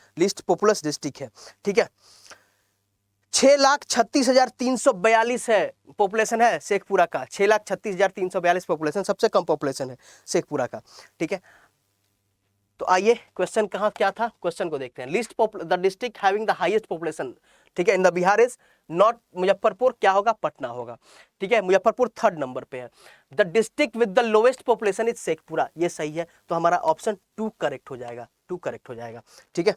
डिस्ट्रिक्ट है, ठीक है। 6,36,342 है पॉपुलेशन है शेखपुरा का, 6,36,342 पॉपुलेशन, सबसे कम पॉपुलेशन है शेखपुरा का, ठीक है। तो आइए क्वेश्चन कहाँ क्या था, क्वेश्चन को देखते हैं। List the district having the highest population, ठीक है, इन the Bihar is not Muzaffarpur, क्या होगा, पटना होगा, ठीक है। मुजफ्फरपुर 3rd नंबर पे है। The district with the lowest population is Sheikhpura, ये सही है, तो हमारा ऑप्शन 2 करेक्ट हो जाएगा, 2 करेक्ट हो जाएगा, ठीक है।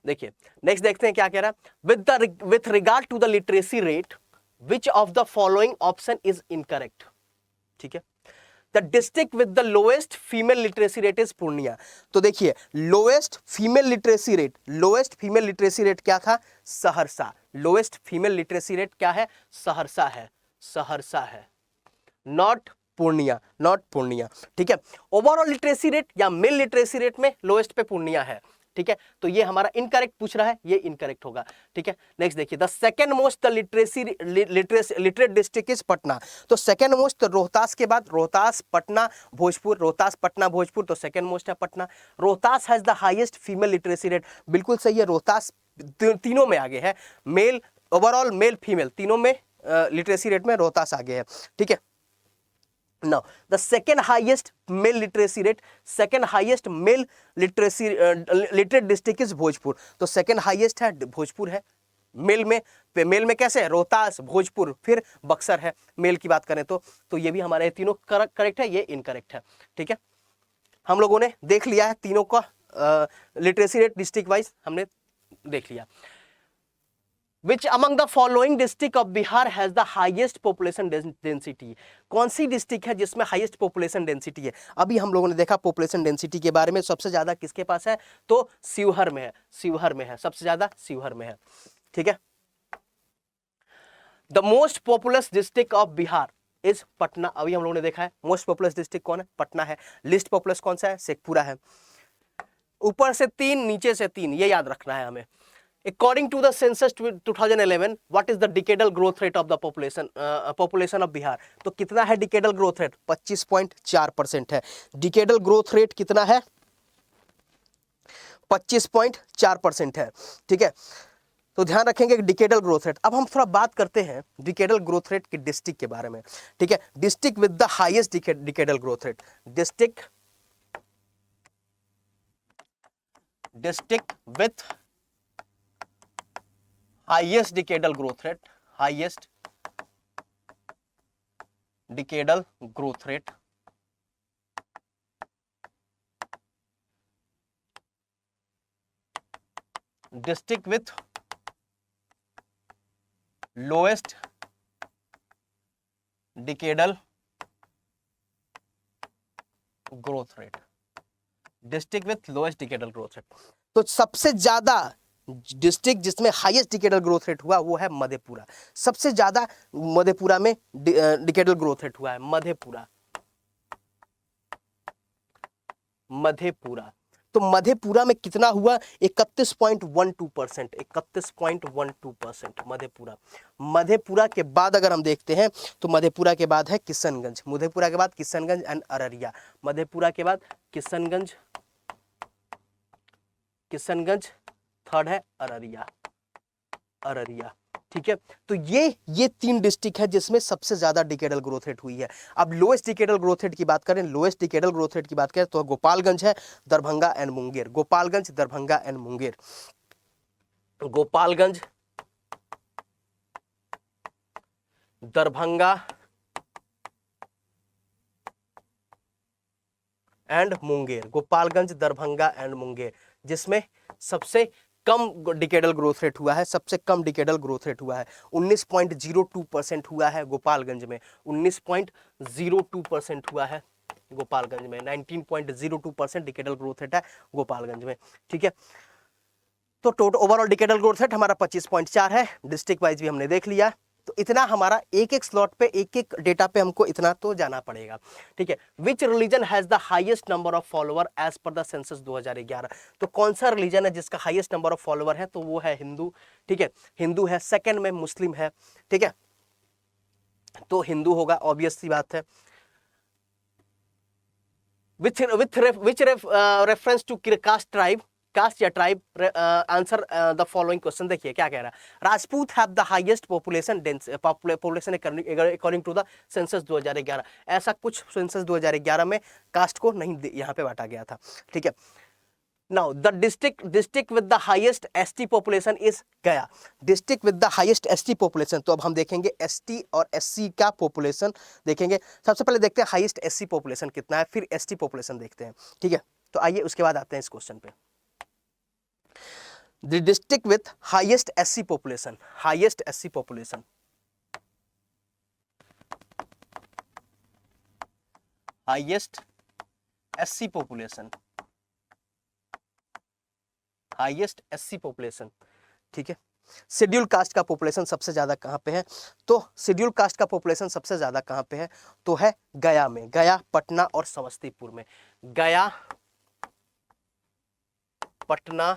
देखिए नेक्स्ट देखते हैं क्या कह रहा है। With regard to the literacy rate which of the following option is incorrect, ठीक है। The district with the lowest female literacy rate is Purnia. तो देखिए lowest female literacy rate, lowest female literacy rate क्या था, Saharsa, lowest female literacy rate क्या है, सहरसा है, सहरसा है, नॉट पूर्णिया, नॉट पूर्णिया, ठीक है। ओवरऑल लिटरेसी रेट या मेल लिटरेसी रेट में लोएस्ट पे पूर्णिया है, ठीक है। तो ये हमारा इनकरेक्ट पूछ रहा है, ये इनकरेक्ट होगा, ठीक है। नेक्स्ट देखिए, the second most literate district is Patna. तो सेकंड मोस्ट रोहतास के बाद, रोहतास, पटना, भोजपुर, रोहतास, पटना, भोजपुर, तो सेकंड मोस्ट है Patna. Rohtas has the highest female literacy rate, बिल्कुल सही है, रोहतास तीनों में आगे है, मेल, ओवरऑल मेल फीमेल तीनों में लिटरेसी रेट में रोहतास आगे है, ठीक है। Now, the second highest male literacy rate, second highest male literacy literate district is Bhojpur. तो second highest है भोजपुर है मेल में, मेल में कैसे है, रोहतास, भोजपुर, फिर बक्सर है मेल की बात करें तो ये भी हमारे तीनों करेक्ट है, ये इनकरेक्ट है, ठीक है। हम लोगों ने देख लिया है तीनों का लिटरेसी रेट डिस्ट्रिक्ट वाइज हमने देख लिया। Which among the following district of Bihar has the highest population density? कौन सी डिस्ट्रिक्ट है जिसमें हाईएस्ट पॉपुलेशन डेंसिटी है? अभी हम लोगों ने देखा पॉपुलेशन डेंसिटी के बारे में, सबसे ज्यादा किसके पास है, तो शिवहर में है, शिवहर में है, सबसे ज्यादा शिवहर में है, ठीक है। The most populous district of Bihar is Patna, अभी हम लोगों ने देखा है मोस्ट पॉपुलस डिस्ट्रिक्ट कौन है, पटना है। लिस्ट पॉपुलस कौन सा है, शेखपुरा है। ऊपर से 3 नीचे से 3, ये याद रखना है हमें। According to the census 2011, what is the decadal growth rate of the population of Bihar? तो कितना है decadal growth rate? 25.4% है। decadal growth rate कितना है? 25.4% है, ठीक है। तो ध्यान रखेंगे डिकेडल ग्रोथ रेट। अब हम थोड़ा बात करते हैं डिकेडल ग्रोथ रेट की डिस्ट्रिक्ट के बारे में, ठीक है। District with the highest decadal growth rate, district with highest decadal growth rate, highest decadal growth rate, district with lowest decadal growth rate, district with lowest decadal growth rate. तो सबसे ज्यादा district जिसमें highest decadal growth rate हुआ वो है मधेपुरा। सबसे ज्यादा मधेपुरा में डिकेडल ग्रोथ रेट हुआ है, मधेपुरा। मधेपुरा, तो मधेपुरा में कितना हुआ? 31.12%, 31.12% मधेपुरा। मधेपुरा के बाद अगर हम देखते हैं तो मधेपुरा के बाद है किशनगंज, मधेपुरा के बाद किशनगंज एंड अररिया, मधेपुरा के बाद किशनगंज, किशनगंज, थर्ड है अररिया, अररिया। ठीक है, तो ये तीन डिस्ट्रिक्ट है जिसमें सबसे ज्यादा डिकेडल ग्रोथ रेट हुई है। अब लोएस्ट डिकेडल ग्रोथ रेट की बात करें, लोएस्ट डिकेडल ग्रोथ रेट की बात करें तो गोपालगंज है, Darbhanga and Munger, Gopalganj, Darbhanga and Munger, Gopalganj, Darbhanga and Munger, Gopalganj, Darbhanga and Munger, जिसमें सबसे कम डिकेडल ग्रोथ रेट हुआ है, सबसे कम डिकेडल ग्रोथ रेट हुआ है 19.02% हुआ है गोपालगंज में, 19.02% हुआ है गोपालगंज में, 19.02% डिकेडल ग्रोथ रेट है गोपालगंज में। ठीक है, तो total overall decadal growth rate हमारा 25.4 है, डिस्ट्रिक्ट वाइज भी हमने देख लिया। तो इतना हमारा एक एक स्लॉट पे, एक एक डेटा पे हमको इतना तो जाना पड़ेगा। ठीक है, which religion has the highest number of follower as per the census 2011? तो कौन सा रिलीजन है जिसका हाईएस्ट नंबर ऑफ फॉलोअर है? तो वो है हिंदू। ठीक है, हिंदू है, सेकंड में मुस्लिम है। ठीक है, तो हिंदू होगा, ऑब्वियस सी बात है। Which reference to caste tribe, caste या tribe, answer the following question. देखिए क्या कह रहा है, Rajput have the highest population population according to the census 2011। ऐसा कुछ सेंसस 2011 में कास्ट को नहीं यहाँ पे बांटा गया था। ठीक है, now the district with the highest ST population is Gaya, district with the highest ST population. तो अब हम देखेंगे एसटी और एससी का पॉपुलेशन देखेंगे। सबसे पहले देखते हैं हाईएस्ट एससी पॉपुलेशन कितना है, फिर एसटी पॉपुलेशन देखते हैं। ठीक है, तो आइए उसके बाद आते हैं इस क्वेश्चन पे। The district with highest SC population, highest SC population, highest SC population, highest SC population। ठीक है, शेड्यूल कास्ट का पॉपुलेशन सबसे ज्यादा कहां पे है? तो शेड्यूल कास्ट का पॉपुलेशन सबसे ज्यादा कहां पे है? तो है गया में, गया, पटना और समस्तीपुर में, गया, पटना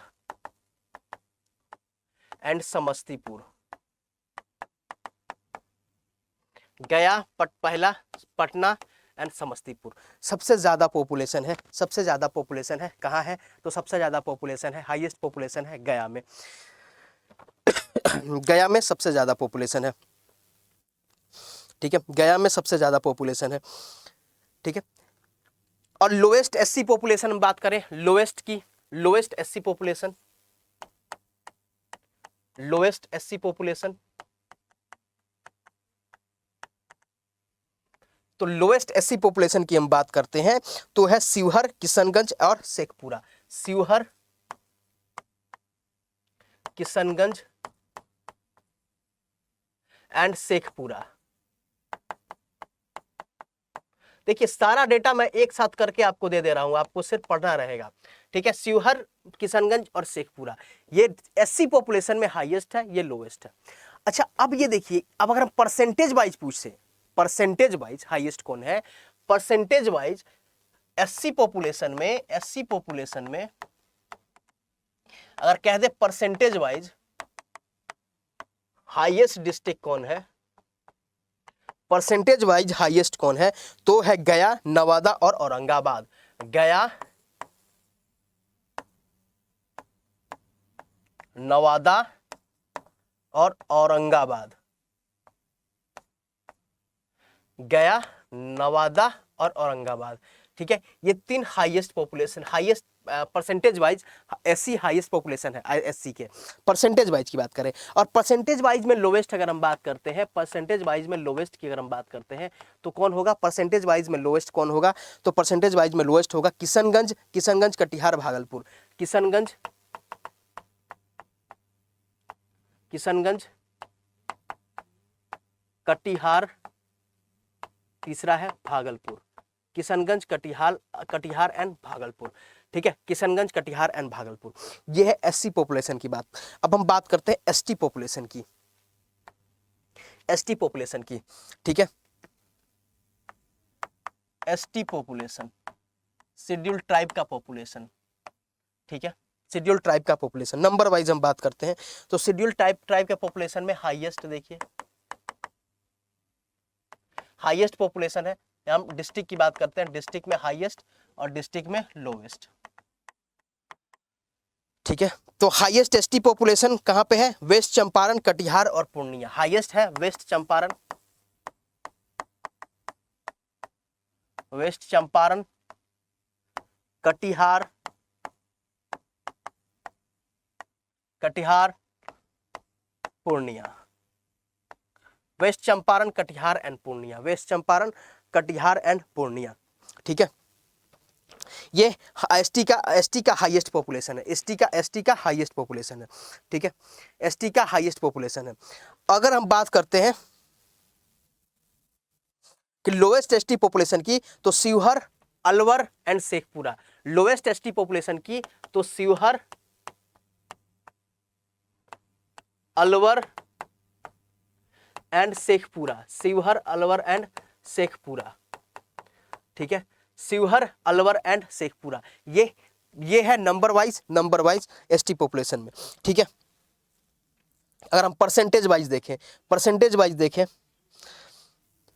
एंड समस्तीपुर। गया, पहला, पटना एंड समस्तीपुर सबसे ज्यादा पॉपुलेशन है, सबसे ज्यादा पॉपुलेशन है कहाँ है? तो सबसे ज्यादा पॉपुलेशन है, हाईएस्ट पॉपुलेशन है गया में, गया में सबसे ज्यादा पॉपुलेशन है। ठीक है, गया में सबसे ज्यादा पॉपुलेशन है। ठीक है, और लोएस्ट एससी पॉपुलेशन बात करें, लोएस्ट की, lowest SC population, lowest SC population, तो लोएस्ट एससी पॉपुलेशन की हम बात करते हैं तो है शिवहर, किशनगंज और शेखपुरा, शिवहर, किशनगंज एंड शेखपुरा। देखिए सारा डेटा मैं एक साथ करके आपको दे रहा हूं, आपको सिर्फ पढ़ना रहेगा। ठीक है, शिवहर, किशनगंज और शेखपुरा ये एससी पॉपुलेशन में हाईएस्ट है, ये लोएस्ट है। अच्छा अब ये देखिए, अब अगर हम परसेंटेज वाइज पूछे, परसेंटेज वाइज हाईएस्ट कौन है? परसेंटेज वाइज एससी पॉपुलेशन में, एससी पॉपुलेशन में अगर कह दे परसेंटेज वाइज हाईएस्ट डिस्ट्रिक्ट कौन है, परसेंटेज वाइज हाईएस्ट कौन है? तो है गया, नवादा और औरंगाबाद, गया, नवादा और औरंगाबाद, गया, नवादा और औरंगाबाद। ठीक है, ये तीन highest population, highest percentage wise SC highest population है एससी के, परसेंटेज वाइज की बात करें। और परसेंटेज वाइज में लोवेस्ट अगर हम बात करते हैं, परसेंटेज वाइज में लोवेस्ट की अगर हम बात करते हैं तो कौन होगा? परसेंटेज वाइज में लोवेस्ट कौन होगा? तो परसेंटेज वाइज में लोवेस्ट होगा किशनगंज, किशनगंज, कटिहार, भागलपुर, किशनगंज, किशनगंज, कटिहार तीसरा है भागलपुर, किशनगंज, कटिहार एंड भागलपुर। ठीक है, किशनगंज, कटिहार एंड भागलपुर। ये है एससी पॉपुलेशन की बात। अब हम बात करते हैं एसटी पॉपुलेशन की, एसटी पॉपुलेशन की। ठीक है, एसटी पॉपुलेशन शेड्यूल्ड ट्राइब का पॉपुलेशन। ठीक है, शेड्यूल्ड ट्राइब का पॉपुलेशन नंबर वाइज हम बात करते हैं तो शेड्यूल्ड ट्राइब के पॉपुलेशन में हाईएस्ट देखिए, हाईएस्ट पॉपुलेशन है। हम डिस्ट्रिक्ट की बात करते हैं, डिस्ट्रिक्ट में हाईएस्ट और डिस्ट्रिक्ट में लोवेस्ट। ठीक है, तो हाईएस्ट एसटी पॉपुलेशन कहां पे है? वेस्ट चंपारण, कटिहार और पूर्णिया। हाईएस्ट है west Champaran, west Champaran, Katihar, Purnia. West Champaran, Katihar and Purnia, west Champaran, Katihar and Purnia. ठीक है, ये एसटी का हाईएस्ट पॉपुलेशन है, एसटी का हाईएस्ट पॉपुलेशन है। ठीक है, एसटी का हाईएस्ट पॉपुलेशन है। अगर हम बात करते हैं कि लोएस्ट एसटी पॉपुलेशन की तो Sheohar, Alwar and Sheikhpura. Lowest ST population की तो शिवहर, अलवर एंड शेखपुरा, शिवहर, अलवर एंड शेखपुरा। ठीक है, शिवहर, अलवर एंड शेखपुरा। ये है नंबर वाइज एसटी पॉपुलेशन में। ठीक है, अगर हम परसेंटेज वाइज देखें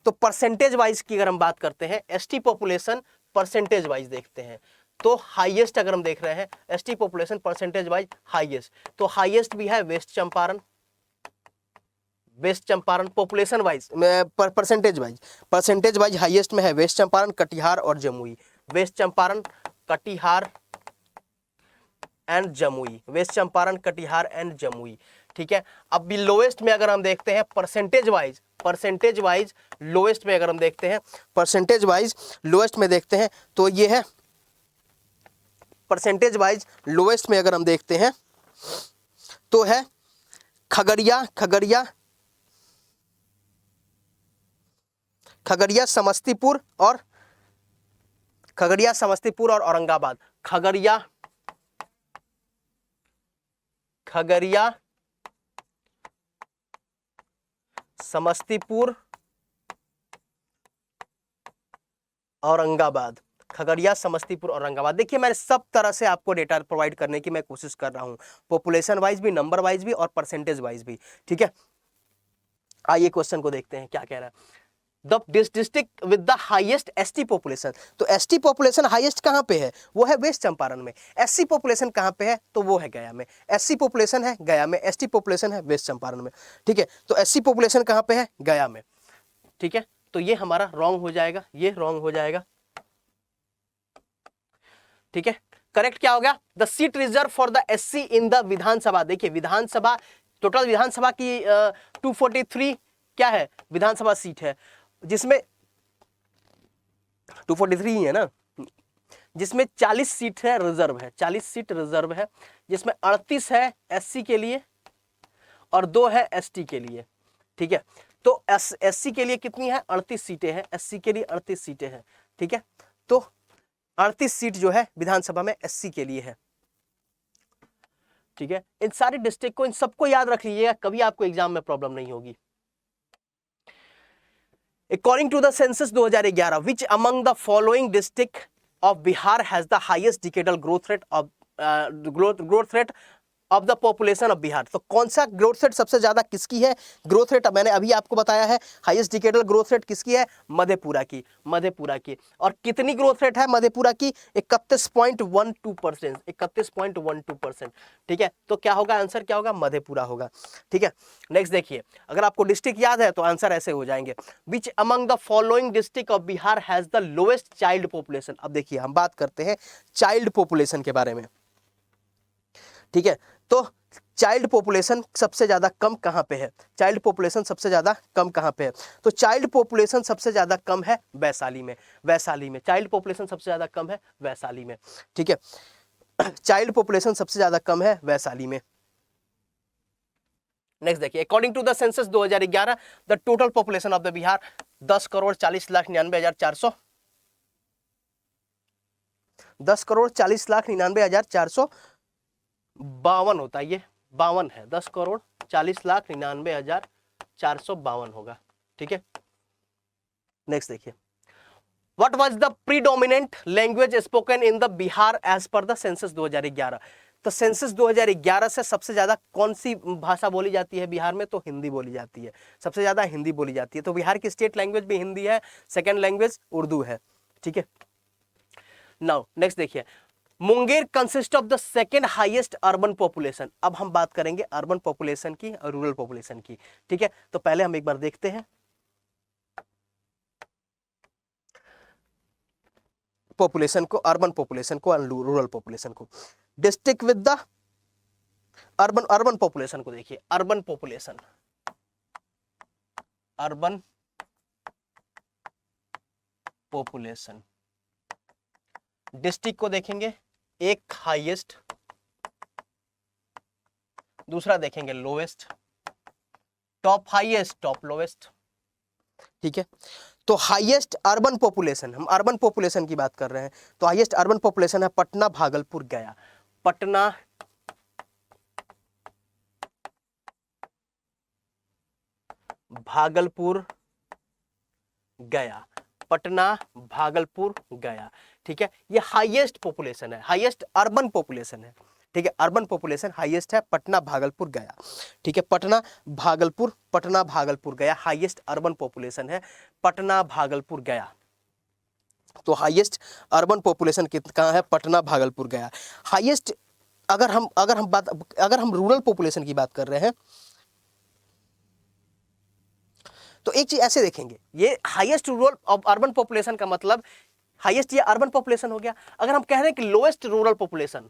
तो परसेंटेज वाइज की अगर हम बात करते हैं, एसटी पॉपुलेशन परसेंटेज वाइज देखते हैं तो हाईएस्ट अगर हम देख रहे हैं ST population percentage wise highest, तो हाईएस्ट भी है west Champaran, population wise percentage wise highest में है वेस्ट चंपारण, कटिहार और Jamui. West Champaran, Katihar and Jamui, west Champaran, Katihar and Jamui. ठीक है, अब भी लोएस्ट में अगर हम देखते हैं परसेंटेज वाइज लोएस्ट में अगर हम देखते हैं तो ये है परसेंटेज वाइज लोएस्ट में अगर हम देखते हैं तो है खगड़िया, समस्तीपुर और औरंगाबाद। खगड़िया, समस्तीपुर, औरंगाबाद। देखिए मैंने सब तरह से आपको डेटा प्रोवाइड करने की मैं कोशिश कर रहा हूं, पॉपुलेशन वाइज भी, नंबर वाइज भी और परसेंटेज वाइज भी। ठीक है, आइए क्वेश्चन को देखते हैं क्या कह रहा है। The district with the highest ST population, तो एसटी पॉपुलेशन हाईएस्ट कहां पे है? वो है वेस्ट चंपारण में। एससी पॉपुलेशन कहां पे है? तो वो है गया में। एससी पॉपुलेशन है गया में, एसटी पॉपुलेशन है वेस्ट चंपारण में। ठीक है, तो एससी पॉपुलेशन कहां पे है? गया में। ठीक है, तो ये हमारा रॉन्ग हो जाएगा, ये रॉन्ग हो जाएगा। ठीक है, करेक्ट क्या हो गया? The seat reserve for the SC in the Vidhan Sabha. देखिए विधानसभा, टोटल विधानसभा की 243 क्या है? विधानसभा सीट है, जिसमें 243 ही है ना, जिसमें 40 सीट है रिजर्व है, 40 सीट रिजर्व है, जिसमें 38 है एससी के लिए और 2 है एसटी के लिए। ठीक है, तो एससी के लिए कितनी है? 38 सीटें हैं, एससी के लिए 38 सीटें हैं। ठीक है, तो 38 सीट जो है विधानसभा में एससी के लिए है। ठीक है, इन सारे डिस्ट्रिक्ट को, इन सबको याद रख लीजिएगा, कभी आपको एग्जाम में प्रॉब्लम नहीं होगी। According to the census 2011, which among the following district of Bihar has the highest decadal growth rate of the population of Bihar? तो कौन सा ग्रोथ रेट सबसे ज्यादा किसकी है? ग्रोथ रेट मैंने अभी आपको बताया है, हाईएस्ट डिकेडल ग्रोथ रेट किसकी है? मधेपुरा की। और कितनी ग्रोथ रेट है मधेपुरा की? 31.12%, 31.12%। ठीक है, तो क्या होगा आंसर? क्या होगा? मधेपुरा होगा। ठीक है, नेक्स्ट देखिए, अगर आपको डिस्ट्रिक्ट याद है तो आंसर ऐसे हो जाएंगे, which among the following district of Bihar has the lowest child population. अब देखिए हम बात करते हैं चाइल्ड पॉपुलेशन के बारे में। ठीक है, तो चाइल्ड पॉपुलेशन सबसे ज्यादा कम कहां पे है? चाइल्ड पॉपुलेशन सबसे ज्यादा कम कहां पे है? तो चाइल्ड पॉपुलेशन सबसे ज्यादा कम है वैशाली में। चाइल्ड पॉपुलेशन सबसे ज्यादा कम है वैशाली में। ठीक है, चाइल्ड पॉपुलेशन सबसे ज्यादा कम है वैशाली में। नेक्स्ट देखिए, according to the census 2011 the total population of the Bihar, 10,40,99,400, 10,40,99,452 होता है, ये 52 है, 10,40,99,452 होगा। ठीक है, नेक्स्ट देखिए, what was the predominant language spoken in the Bihar as per the census 2011। तो सेंसस 2011 से सबसे ज्यादा कौन सी भाषा बोली जाती है बिहार में? तो हिंदी बोली जाती है, सबसे ज्यादा हिंदी बोली जाती है। तो बिहार की स्टेट लैंग्वेज भी हिंदी है, सेकंड लैंग्वेज उर्दू है। ठीक है, नाउ नेक्स्ट देखिए, Munger consist of the second highest urban population. अब हम बात करेंगे अर्बन पॉपुलेशन की और रूरल पॉपुलेशन की। ठीक है, तो पहले हम एक बार देखते हैं पॉपुलेशन को, अर्बन पॉपुलेशन को और रूरल पॉपुलेशन को। District with the urban population को देखिए, urban population, urban population. District को देखेंगे, एक हाईएस्ट, दूसरा देखेंगे lowest, top highest, top lowest. ठीक है, तो हाईएस्ट अर्बन पॉपुलेशन, हम अर्बन पॉपुलेशन की बात कर रहे हैं, तो हाईएस्ट अर्बन पॉपुलेशन है पटना, भागलपुर, गया। पटना, भागलपुर, गया, पटना, भागलपुर, गया। ठीक है, ये हाईएस्ट पॉपुलेशन है, हाईएस्ट अर्बन पॉपुलेशन है। ठीक है, अर्बन पॉपुलेशन हाईएस्ट है पटना, भागलपुर, गया। ठीक है, पटना, भागलपुर, गया हाईएस्ट अर्बन पॉपुलेशन है, पटना, भागलपुर, गया। तो हाईएस्ट अर्बन पॉपुलेशन कहाँ है? पटना, भागलपुर, गया। हाईएस्ट, अगर हम रूरल पॉपुलेशन की बात कर रहे हैं, तो एक चीज ऐसे देखेंगे, ये हाईएस्ट रूरल अर्बन पॉपुलेशन का मतलब हाईएस्ट ये अर्बन पॉपुलेशन हो गया। अगर हम कह रहे हैं कि लोएस्ट रूरल पॉपुलेशन,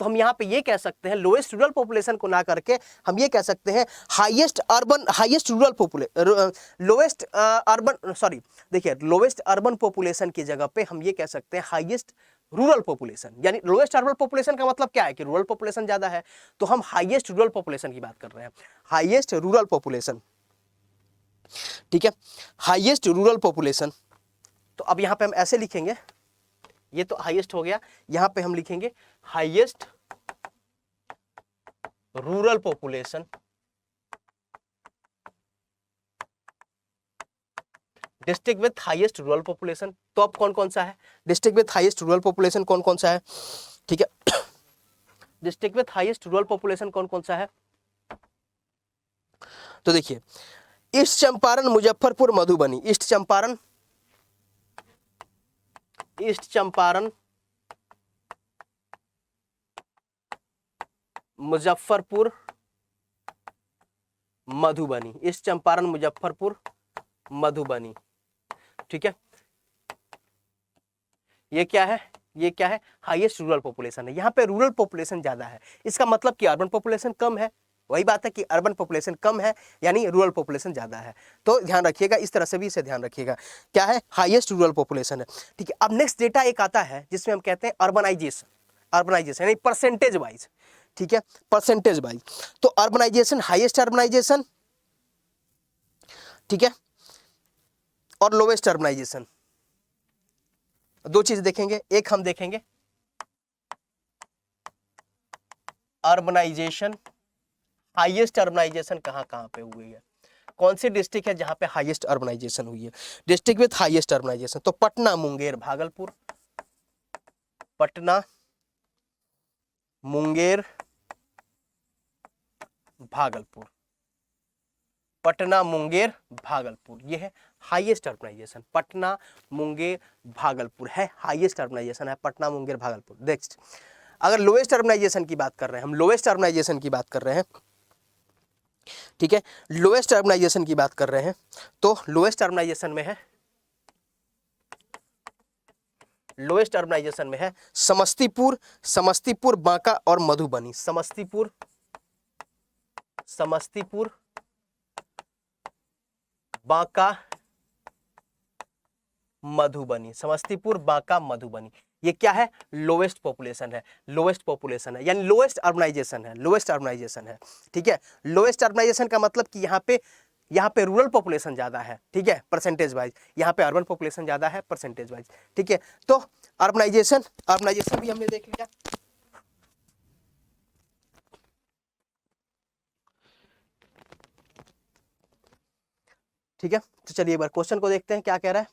तो हम यहाँ पे ये कह सकते हैं, लोएस्ट रूरल पॉपुलेशन को ना करके हम ये कह सकते हैं highest rural population, lowest urban, sorry देखिए, लोएस्ट अर्बन पॉपुलेशन की जगह पे हम ये कह सकते हैं हाईएस्ट रूरल पॉपुलेशन। यानी लोएस्ट अर्बन पॉपुलेशन का मतलब क्या है कि रूरल पॉपुलेशन ज्यादा है, तो हम हाईएस्ट रूरल पॉपुलेशन की बात कर रहे हैं, हाईएस्ट रूरल पॉपुलेशन। ठीक है, हाईएस्ट रूरल पॉपुलेशन। तो अब यहां पे हम ऐसे लिखेंगे, ये तो हाईएस्ट हो गया, यहां पे हम लिखेंगे highest rural population, district with highest rural population. तो अब कौन कौन सा है district with highest rural population, कौन कौन सा है? ठीक है, district with highest rural population कौन कौन सा है? तो देखिए, east Champaran, Muzaffarpur, Madhubani. East Champaran, Muzaffarpur, Madhubani. East Champaran, Muzaffarpur, Madhubani. ठीक है, ये क्या है? ये क्या है? हाईएस्ट रूरल पॉपुलेशन है। यहाँ पे रूरल पॉपुलेशन ज्यादा है, इसका मतलब कि अर्बन पॉपुलेशन कम है। वही बात है कि अर्बन पॉपुलेशन कम है यानी रूरल पॉपुलेशन ज्यादा है। तो ध्यान रखिएगा, इस तरह से भी इसे ध्यान रखिएगा, क्या है? हाईएस्ट रूरल पॉपुलेशन है। ठीक है, अब नेक्स्ट डेटा एक आता है जिसमें हम कहते हैं अर्बनाइजेशन यानी परसेंटेज वाइज। ठीक है, परसेंटेज वाइज। तो अर्बनाइजेशन, हाईएस्ट अर्बनाइजेशन, ठीक है, और लोवेस्ट अर्बनाइजेशन, दो चीज देखेंगे। एक हम देखेंगे अर्बनाइजेशन, हाईएस्ट अर्बनाइजेशन कहां कहां पे हुई है, कौन सी डिस्ट्रिक्ट है जहां पे हाईएस्ट अर्बनाइजेशन हुई है, डिस्ट्रिक्ट विथ हाईएस्ट अर्बनाइजेशन। तो पटना, मुंगेर, भागलपुर, पटना, मुंगेर, भागलपुर, पटना, मुंगेर, भागलपुर, ये है हाईएस्ट अर्बनाइजेशन। पटना, मुंगेर, भागलपुर है हाईएस्ट अर्बनाइजेशन है, पटना, मुंगेर, भागलपुर। नेक्स्ट, अगर लोएस्ट अर्बनाइजेशन की बात कर रहे हैं, हम लोएस्ट अर्बनाइजेशन की बात कर रहे हैं, ठीक है, लोएस्ट अर्बनाइजेशन की बात कर रहे हैं, तो लोएस्ट अर्बनाइजेशन में है, लोएस्ट अर्बनाइजेशन में है समस्तीपुर, बांका और मधुबनी। समस्तीपुर, बांका, मधुबनी। समस्तीपुर, बांका, मधुबनी, ये क्या है? लोएस्ट पॉपुलेशन है, यानी लोएस्ट अर्बनाइजेशन है, ठीक है। लोएस्ट अर्बनाइजेशन का मतलब कि यहाँ पे यहाँ पे रूरल पॉपुलेशन ज्यादा है, ठीक है, परसेंटेज वाइज, यहाँ पे अर्बन पॉपुलेशन ज्यादा है परसेंटेज वाइज, ठीक है। तो अर्बनाइजेशन, अर्बनाइजेशन भी हमने देख लिया। ठीक है, तो चलिए एक बार क्वेश्चन को देखते हैं क्या कह रहा है।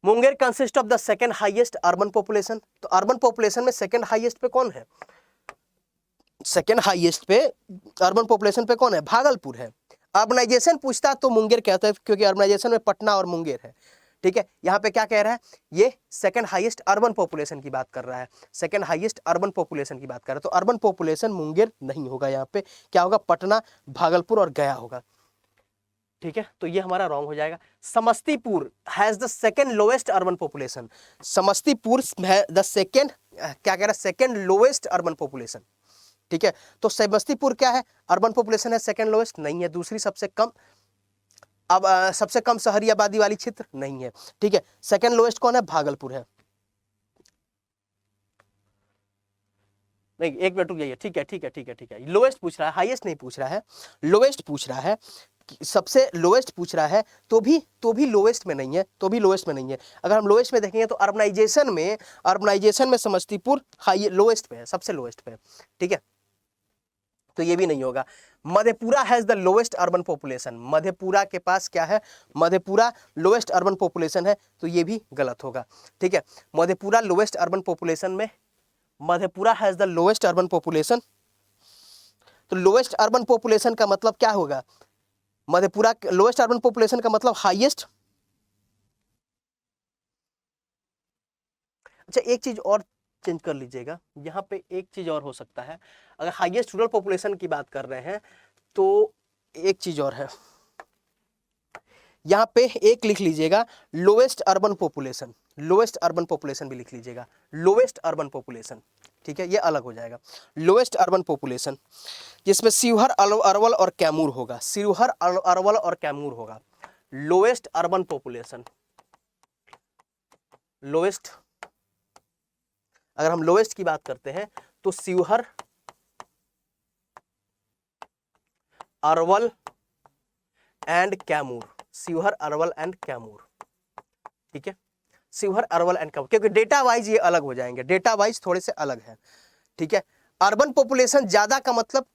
Munger consist of the second highest urban population. तो अर्बन पॉपुलेशन में सेकंड हाईएस्ट पे कौन है? सेकंड हाईएस्ट पे अर्बन पॉपुलेशन पे कौन है? भागलपुर है। अर्बनाइजेशन पूछता तो मुंगेर कहता है, क्योंकि अर्बनाइजेशन में पटना और मुंगेर है, ठीक है। यहाँ पे क्या कह रहा है? ये सेकंड हाईएस्ट अर्बन पॉपुलेशन की बात कर रहा है, सेकंड हाईएस्ट अर्बन पॉपुलेशन की बात कर रहा है। तो अर्बन पॉपुलेशन मुंगेर नहीं होगा, यहाँ पे क्या होगा? पटना, भागलपुर और गया होगा, ठीक है। तो ये हमारा रॉन्ग हो जाएगा। Samastipur has the second lowest urban population. Samastipur the second, क्या कह रहा है? सेकंड लोएस्ट अर्बन पॉपुलेशन, ठीक है। तो समस्तीपुर क्या है? अर्बन पॉपुलेशन है, सेकंड लोएस्ट नहीं है, दूसरी सबसे कम, अब सबसे कम शहरी आबादी वाली क्षेत्र नहीं है, ठीक है। सेकंड लोएस्ट कौन है? भागलपुर है। नहीं, एक मिनट रुक जाइए, ठीक है ठीक है ठीक है ठीक है। लोएस्ट पूछ रहा है, हाईएस्ट नहीं पूछ रहा है, लोएस्ट पूछ रहा है, सबसे लोएस्ट पूछ रहा है, तो भी लोएस्ट में नहीं है, तो भी लोएस्ट में नहीं है। अगर हम लोएस्ट में देखेंगे तो अर्बनाइजेशन में समस्तीपुर हाई लोएस्ट पे है, सबसे लोएस्ट पे है, ठीक है। तो ये भी नहीं होगा। Madhepura has the lowest urban population. Madhepura के पास क्या है? मधेपुरा लोएस्ट अर्बन पॉपुलेशन है, तो ये भी गलत होगा, ठीक है। मधेपुरा लोएस्ट अर्बन पॉपुलेशन में, Madhepura has the lowest urban population. तो लोएस्ट अर्बन पॉपुलेशन का मतलब क्या होगा? मधेपुरा लोएस्ट अर्बन पॉपुलेशन का मतलब हाईएस्ट। अच्छा, एक चीज और चेंज कर लीजिएगा, यहाँ पे एक चीज और हो सकता है। अगर हाईएस्ट रूरल पॉपुलेशन की बात कर रहे हैं तो एक चीज और है, यहाँ पे एक लिख लीजिएगा lowest urban population, lowest urban population भी लिख लीजिएगा, लोएस्ट अर्बन पॉपुलेशन, ठीक है, ये अलग हो जाएगा। लोएस्ट अर्बन पॉपुलेशन जिसमें शिवहर, अरवल और कैमूर होगा, शिवहर, अरवल और कैमूर होगा। लोएस्ट अर्बन पॉपुलेशन, लोएस्ट, अगर हम लोएस्ट की बात करते हैं तो शिवहर, अरवल एंड कैमूर, शिवहर, अरवल एंड कैमूर, ठीक है। शिवहर, अरवल एंड कैमूर, क्योंकि डेटा वाइज ये अलग हो जाएंगे, डेटा वाइज थोड़े से अलग है, ठीक है। अर्बन पॉपुलेशन ज्यादा का मतलब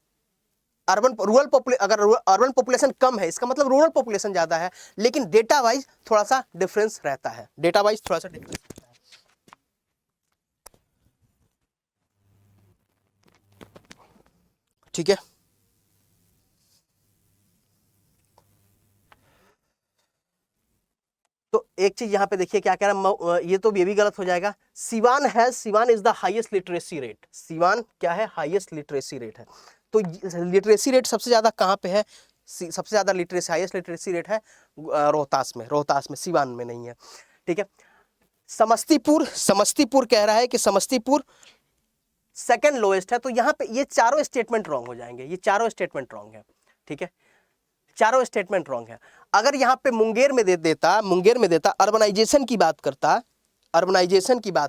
अर्बन, रूरल पॉपुलेशन, अगर अर्बन पॉपुलेशन कम है इसका मतलब रूरल पॉपुलेशन ज्यादा है, लेकिन डेटा वाइज थोड़ा सा डिफरेंस रहता है, डेटा वाइज थोड़ा सा डिफरेंस रहता है, ठीक है। तो एक चीज यहाँ पे देखिए क्या कह रहा है, ये तो ये भी गलत हो जाएगा। Siwan is the highest literacy rate. Siwan क्या है? हाईएस्ट लिटरेसी रेट है। तो लिटरेसी रेट सबसे ज्यादा कहाँ पे है? सबसे ज्यादा लिटरेसी, हाईएस्ट लिटरेसी रेट है रोहतास में, रोहतास में, सिवान में नहीं है, ठीक है। समस्तीपुर कह रहा है कि समस्तीपुर सेकंड लोएस्ट है, तो यहाँ पे ये चारों स्टेटमेंट रॉन्ग हो जाएंगे, ये चारों स्टेटमेंट रॉन्ग है, ठीक है, चारों स्टेटमेंट रॉन्ग है। अगर यहाँ पे मुंगेर में देता अर्बनाइजेशन की बात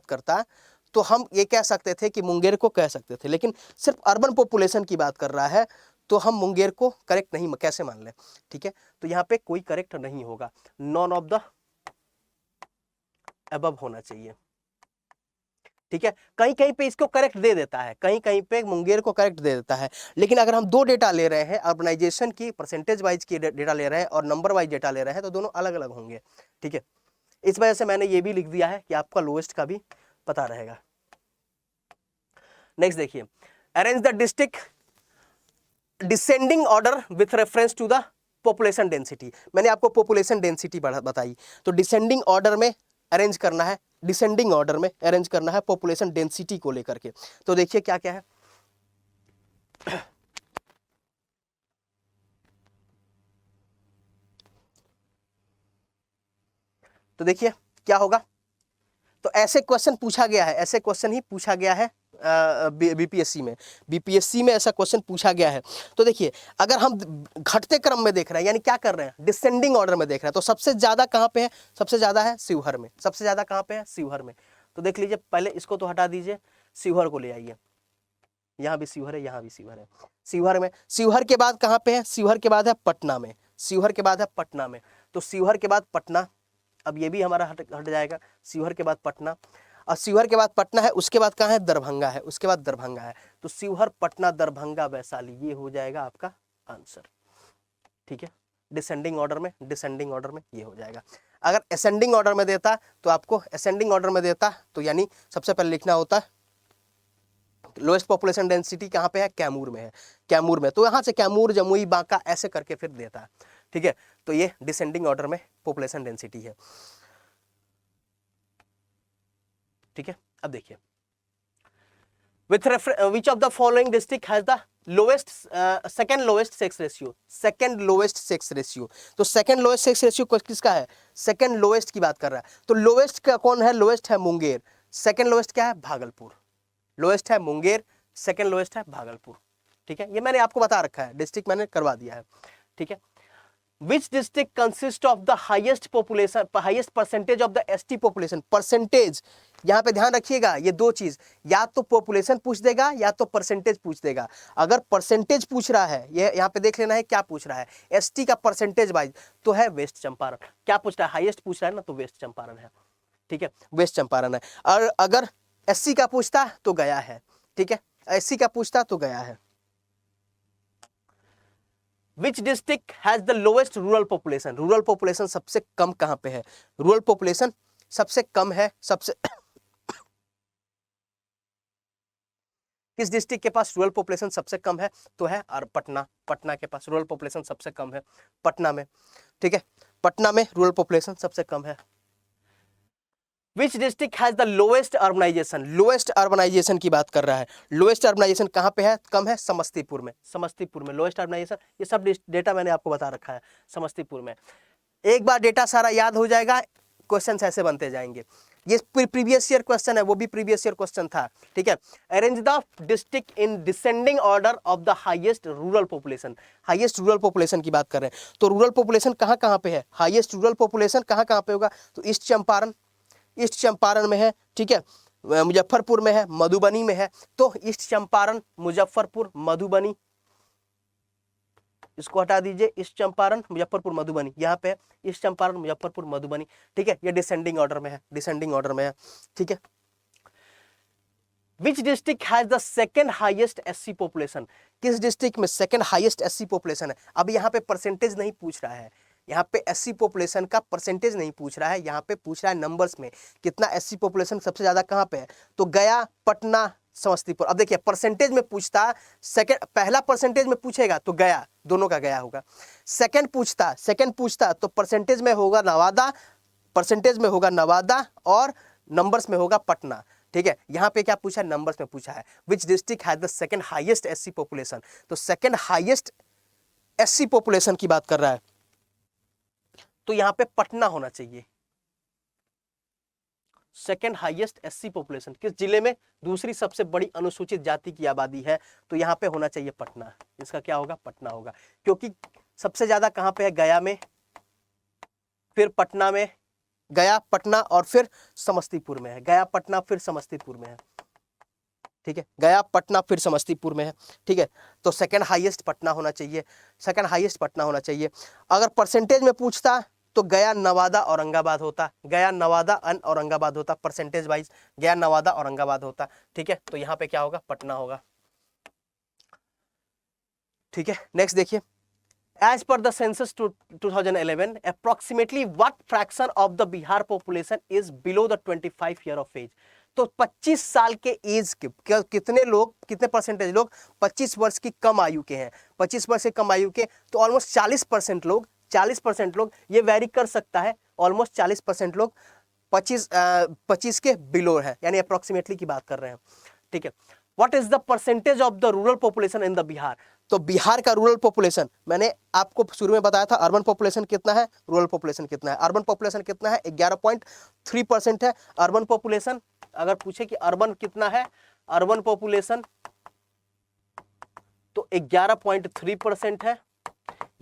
करता तो हम ये कह सकते थे कि मुंगेर को कह सकते थे, लेकिन सिर्फ अर्बन पॉपुलेशन की बात कर रहा है तो हम मुंगेर को करेक्ट नहीं कैसे मान लें, ठीक है। तो यहाँ पे कोई करेक्ट नहीं होगा, नॉन ऑफ द अबव होना चाहिए, ठीक है। कहीं कहीं पे इसको करेक्ट दे देता है, कहीं कहीं पे मुंगेर को करेक्ट दे देता है, लेकिन अगर हम दो डेटा ले रहे हैं, अर्बनाइजेशन की परसेंटेज वाइज की डेटा ले रहे हैं और नंबर वाइज डेटा ले रहे हैं, तो दोनों अलग अलग होंगे, ठीक है। इस वजह से मैंने ये भी लिख दिया है कि आपका लोएस्ट का भी पता रहेगा। नेक्स्ट देखिए, arrange the district descending order with reference to the population density. मैंने आपको पॉपुलेशन डेंसिटी बताई, तो डिसेंडिंग ऑर्डर में अरेंज करना है, डिसेंडिंग ऑर्डर में अरेंज करना है पॉपुलेशन डेंसिटी को लेकर के। तो देखिए क्या क्या है, तो देखिए क्या होगा। तो ऐसे क्वेश्चन पूछा गया है, ऐसे क्वेश्चन ही पूछा गया है बीपीएससी में ऐसा क्वेश्चन पूछा गया है। तो देखिए अगर हम घटते क्रम में देख रहे हैं, यानी क्या कर रहे हैं, डिसेंडिंग ऑर्डर में देख रहे हैं, तो सबसे ज्यादा कहां पे है? सबसे ज्यादा है शिवहर में, सबसे ज्यादा कहां पे है? शिवहर में। तो देख लीजिए, पहले इसको तो हटा दीजिए, शिवहर को ले आइए, यहाँ भी शिवहर है, यहाँ भी शिवहर है। शिवहर में, शिवहर के बाद कहाँ पे है? शिवहर के बाद है पटना में, शिवहर के बाद है पटना में। तो शिवहर के बाद पटना, अब ये भी हमारा हट जाएगा। शिवहर के बाद पटना, और शिवहर के बाद पटना है, उसके बाद कहाँ है? दरभंगा है, उसके बाद दरभंगा है। तो शिवहर, पटना, दरभंगा, वैशाली, ये हो जाएगा आपका आंसर। ठीक है, डिसेंडिंग ऑर्डर में, डिसेंडिंग ऑर्डर में ये हो जाएगा। अगर असेंडिंग ऑर्डर में देता तो आपको, असेंडिंग ऑर्डर में देता तो यानी सबसे पहले लिखना होता लोएस्ट पॉपुलेशन डेंसिटी कहाँ पे है? कैमूर में है, कैमूर में। तो यहाँ से कैमूर, जमुई, बांका ऐसे करके फिर देता है। ठीक है, तो ये डिसेंडिंग ऑर्डर में पॉपुलेशन डेंसिटी है। ठीक है, अब देखिए, which of the following district has the lowest second lowest sex ratio? second lowest sex ratio, तो second lowest sex ratio किसका है? second lowest की बात कर रहा है। तो lowest का कौन है? lowest है मुंगेर। second lowest क्या है? भागलपुर। lowest है मुंगेर, second lowest है भागलपुर। ठीक है, ये मैंने आपको बता रखा है, डिस्ट्रिक्ट मैंने करवा दिया है। ठीक है, Which district consists of the highest population, highest percentage of the ST population? Percentage, यहाँ पे ध्यान रखिएगा, ये दो चीज, या तो पॉपुलेशन पूछ देगा या तो परसेंटेज पूछ देगा। अगर परसेंटेज पूछ रहा है, ये यहाँ पे देख लेना है क्या पूछ रहा है, एसटी का परसेंटेज वाइज, तो है वेस्ट चंपारण। क्या पूछ रहा है? हाईएस्ट पूछ रहा है ना, तो वेस्ट चंपारण है। ठीक है, वेस्ट चंपारण है। और अगर एससी का पूछता तो गया है। ठीक है, एससी का पूछता तो गया है। Which district has the lowest rural population? Rural population सबसे कम कहां पे है? रूरल पॉपुलेशन सबसे कम है, सबसे किस डिस्ट्रिक्ट के पास रूरल पॉपुलेशन सबसे कम है? तो है और पटना, पटना के पास रूरल पॉपुलेशन सबसे कम है, पटना में। ठीक है, पटना में रूरल पॉपुलेशन सबसे कम है। Which district has the lowest urbanization? Lowest urbanization की बात कर रहा है। लोएस्ट अर्बनाइजेशन कहाँ पे है? कम है समस्तीपुर में, समस्तीपुर में लोएस्ट अर्बनाइजेशन। ये सब डेटा मैंने आपको बता रखा है, समस्तीपुर में। एक बार डेटा सारा याद हो जाएगा, क्वेश्चन ऐसे बनते जाएंगे। ये प्रीवियस ईयर क्वेश्चन है, वो भी प्रीवियस ईयर क्वेश्चन था। ठीक है, arrange the district in descending order of the highest rural population. Highest rural population की बात कर रहे हैं, तो रूरल पॉपुलेशन कहाँ कहाँ पे है? हाईएस्ट रूरल पॉपुलेशन कहाँ कहाँ पे होगा? तो ईस्ट चंपारण, ईस्ट चंपारण में है। ठीक है, मुजफ्फरपुर में है, मधुबनी में है। तो ईस्ट चंपारण, मुजफ्फरपुर, मधुबनी, इसको हटा दीजिए, ईस्ट चंपारण, मुजफ्फरपुर, मधुबनी, यहाँ पे ईस्ट चंपारण, मुजफ्फरपुर, मधुबनी। ठीक है, ये डिसेंडिंग ऑर्डर में है, डिसेंडिंग ऑर्डर में है। ठीक है, which district has the second highest SC population? किस डिस्ट्रिक्ट में सेकंड हाईएस्ट एससी पॉपुलेशन है? अब यहाँ पे परसेंटेज नहीं पूछ रहा है, यहाँ पे एससी पॉपुलेशन का परसेंटेज नहीं पूछ रहा है, यहाँ पे पूछ रहा है नंबर्स में, कितना एससी पॉपुलेशन सबसे ज्यादा कहाँ पे है? तो गया, पटना, समस्तीपुर। अब देखिए, परसेंटेज में पूछता, सेकंड, पहला परसेंटेज में पूछेगा तो गया, दोनों का गया होगा। सेकंड पूछता तो परसेंटेज में होगा नवादा, परसेंटेज में होगा नवादा, और नंबर्स में होगा पटना। ठीक है, यहाँ पे क्या पूछा? नंबर्स में पूछा है, which district has the second highest SC population. तो सेकंड हाईएस्ट एससी पॉपुलेशन की बात कर रहा है, तो यहाँ पे पटना होना चाहिए। सेकंड हाईएस्ट एससी पॉपुलेशन किस जिले में? दूसरी सबसे बड़ी अनुसूचित जाति की आबादी है, तो यहाँ पे होना चाहिए पटना। इसका क्या होगा? पटना होगा, क्योंकि सबसे ज्यादा कहाँ पे है? गया में, फिर पटना में, गया, पटना, और फिर समस्तीपुर में है। गया, पटना, फिर समस्तीपुर में है। ठीक है, गया, पटना, फिर समस्तीपुर में है। ठीक है, तो सेकंड हाईएस्ट पटना होना चाहिए, सेकंड हाईएस्ट पटना होना चाहिए। अगर परसेंटेज में पूछता तो गया, नवादा, औरंगाबाद होता, गया, नवादा, औरंगाबाद होता, परसेंटेज वाइज गया, नवादा, औरंगाबाद होता। ठीक है, तो यहाँ पे क्या होगा? पटना होगा। ठीक है, नेक्स्ट देखिए, As per the census 2011, approximately what fraction of the Bihar population is below the 25 year of age? तो 25 साल के एज के कितने लोग, कितने परसेंटेज लोग 25 वर्ष की कम आयु के हैं? 25 वर्ष से कम आयु के, तो ऑलमोस्ट 40% लोग, 40% लोग, ये वेरी कर सकता है, ऑलमोस्ट 40% लोग 25 के बिलो है, यानी अप्रोक्सीमेटली की बात कर रहे हैं। ठीक है, what is the percentage of the rural population in the Bihar? तो बिहार का रूरल पॉपुलेशन मैंने आपको शुरू में बताया था, अर्बन पॉपुलेशन कितना है, रूरल पॉपुलेशन कितना है। अर्बन पॉपुलेशन कितना है? 11.3% है अर्बन पॉपुलेशन। अगर पूछे कि अर्बन कितना है, अर्बन पॉपुलेशन, तो 11.3% है।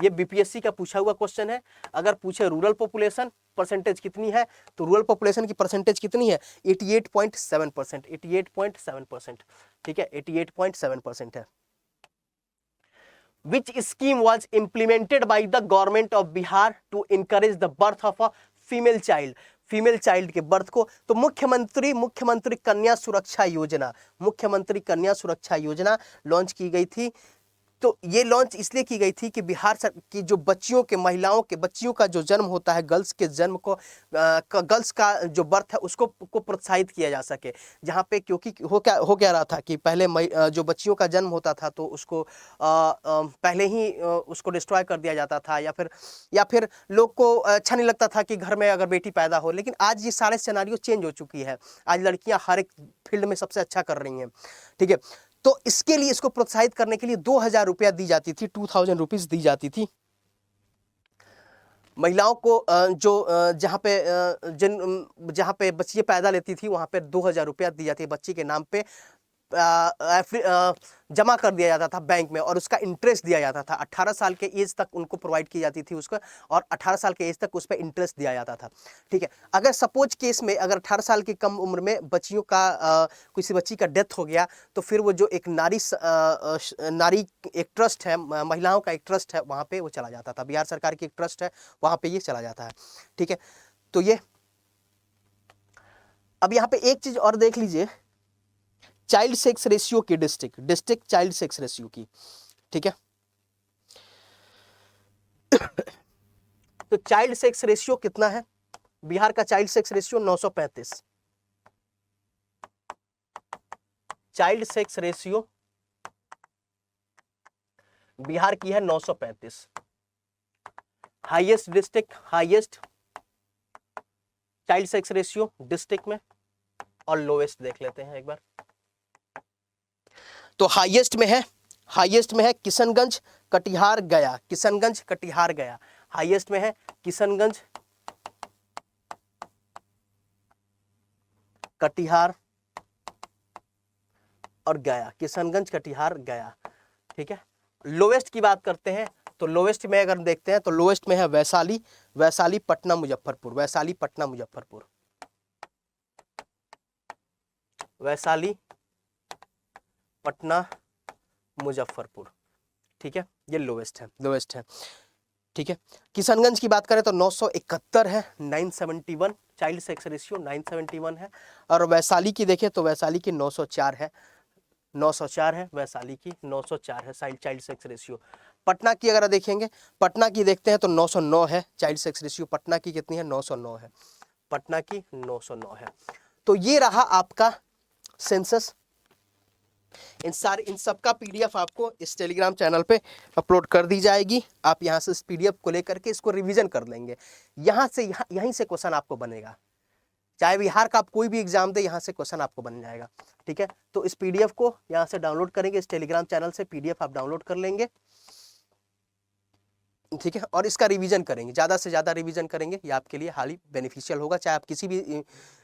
ये बीपीएससी का पूछा हुआ क्वेश्चन है। अगर पूछे रूरल पॉपुलेशन परसेंटेज कितनी है, तो रूरल पॉपुलेशन की परसेंटेज कितनी है, 88.7%, 88.7%, ठीक है, 88.7% है। Which scheme was implemented by the government of Bihar to encourage the birth of a female child? Female child के बर्थ को, तो मुख्यमंत्री कन्या सुरक्षा योजना, मुख्यमंत्री कन्या सुरक्षा योजना लॉन्च की गई थी। तो ये लॉन्च इसलिए की गई थी कि बिहार की जो बच्चियों के, महिलाओं के, बच्चियों का जो जन्म होता है, गर्ल्स के जन्म को, गर्ल्स का जो बर्थ है उसको प्रोत्साहित किया जा सके। जहाँ पे क्योंकि हो क्या रहा था कि पहले जो बच्चियों का जन्म होता था तो उसको पहले ही उसको डिस्ट्रॉय कर दिया जाता था, या फिर लोग को अच्छा नहीं लगता था कि घर में अगर बेटी पैदा हो। लेकिन आज ये सारे सिनेरियो चेंज हो चुकी है, आज लड़कियां हर एक फील्ड में सबसे अच्छा कर रही हैं, ठीक है। तो इसके लिए, इसको प्रोत्साहित करने के लिए 2000 रुपया दी जाती थी, 2000 रुपीज दी जाती थी महिलाओं को, जो जहाँ पे बच्चियां पैदा लेती थी वहां पे 2000 रुपया दी जाती है, बच्ची के नाम पे जमा कर दिया जाता था बैंक में, और उसका इंटरेस्ट दिया जाता था। 18 साल के एज तक उनको प्रोवाइड की जाती थी उसको, और 18 साल के एज तक उस पर इंटरेस्ट दिया जाता था, ठीक है। अगर सपोज केस में अगर 18 साल की कम उम्र में बच्चियों का किसी बच्ची का डेथ हो गया, तो फिर वो जो एक नारी एक ट्रस्ट है, महिलाओं का एक ट्रस्ट है, वहां पे वो चला जाता था। बिहार सरकार की एक ट्रस्ट है, वहां पे ये चला जाता है, ठीक है। तो ये अब यहाँ पे एक चीज और देख लीजिए, चाइल्ड सेक्स रेशियो की, डिस्ट्रिक्ट चाइल्ड सेक्स रेशियो की, ठीक है। तो चाइल्ड सेक्स रेशियो कितना है, बिहार का child sex ratio 935, child sex ratio Bihar की है 935, highest district, highest child sex ratio district में, और लोएस्ट देख लेते हैं एक बार। तो हाईएस्ट में है किशनगंज, कटिहार, गया, किशनगंज, कटिहार, गया, हाईएस्ट में है किशनगंज, कटिहार और गया, किशनगंज, कटिहार, गया, ठीक है। लोवेस्ट की बात करते हैं, तो लोवेस्ट में अगर देखते हैं तो लोवेस्ट में है वैशाली, वैशाली, पटना, मुजफ्फरपुर, वैशाली, पटना, मुजफ्फरपुर, वैशाली, पटना, मुजफ्फरपुर, ठीक है। ये लोवेस्ट है, ठीक है। किशनगंज की बात करें तो 971 है, 971 चाइल्ड सेक्स रेशियो 971 है। और वैशाली की देखें तो वैशाली की 904 है, 904 है, वैशाली की 904 है चाइल्ड सेक्स रेशियो। पटना की अगर देखेंगे, पटना की देखते हैं तो 909 है चाइल्ड सेक्स रेशियो, पटना की कितनी है, 909 है, पटना की 909 है। तो ये रहा आपका सेंसस। इन सब का पीडीएफ आपको इस टेलीग्राम चैनल पे अपलोड कर दी जाएगी। आप यहाँ से इस पीडीएफ को लेकर के इसको रिवीजन कर लेंगे, यहीं से क्वेश्चन आपको बनेगा, चाहे बिहार का आप कोई भी एग्जाम दे, यहाँ से क्वेश्चन आपको बन जाएगा, ठीक है। तो इस पीडीएफ को यहाँ से डाउनलोड करेंगे, इस टेलीग्राम चैनल से पीडीएफ आप डाउनलोड कर लेंगे, ठीक है। और इसका रिवीजन करेंगे, ज़्यादा से ज़्यादा रिवीजन करेंगे, ये आपके लिए हाईली बेनिफिशियल होगा। चाहे आप किसी भी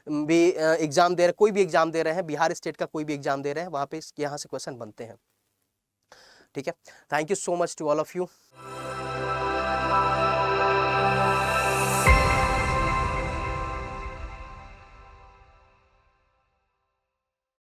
एग्जाम दे रहे, कोई भी एग्जाम दे रहे हैं, बिहार स्टेट का कोई भी एग्जाम दे रहे हैं, वहाँ पे यहाँ से क्वेश्चन बनते हैं, ठीक है। Thank you so much to all of you.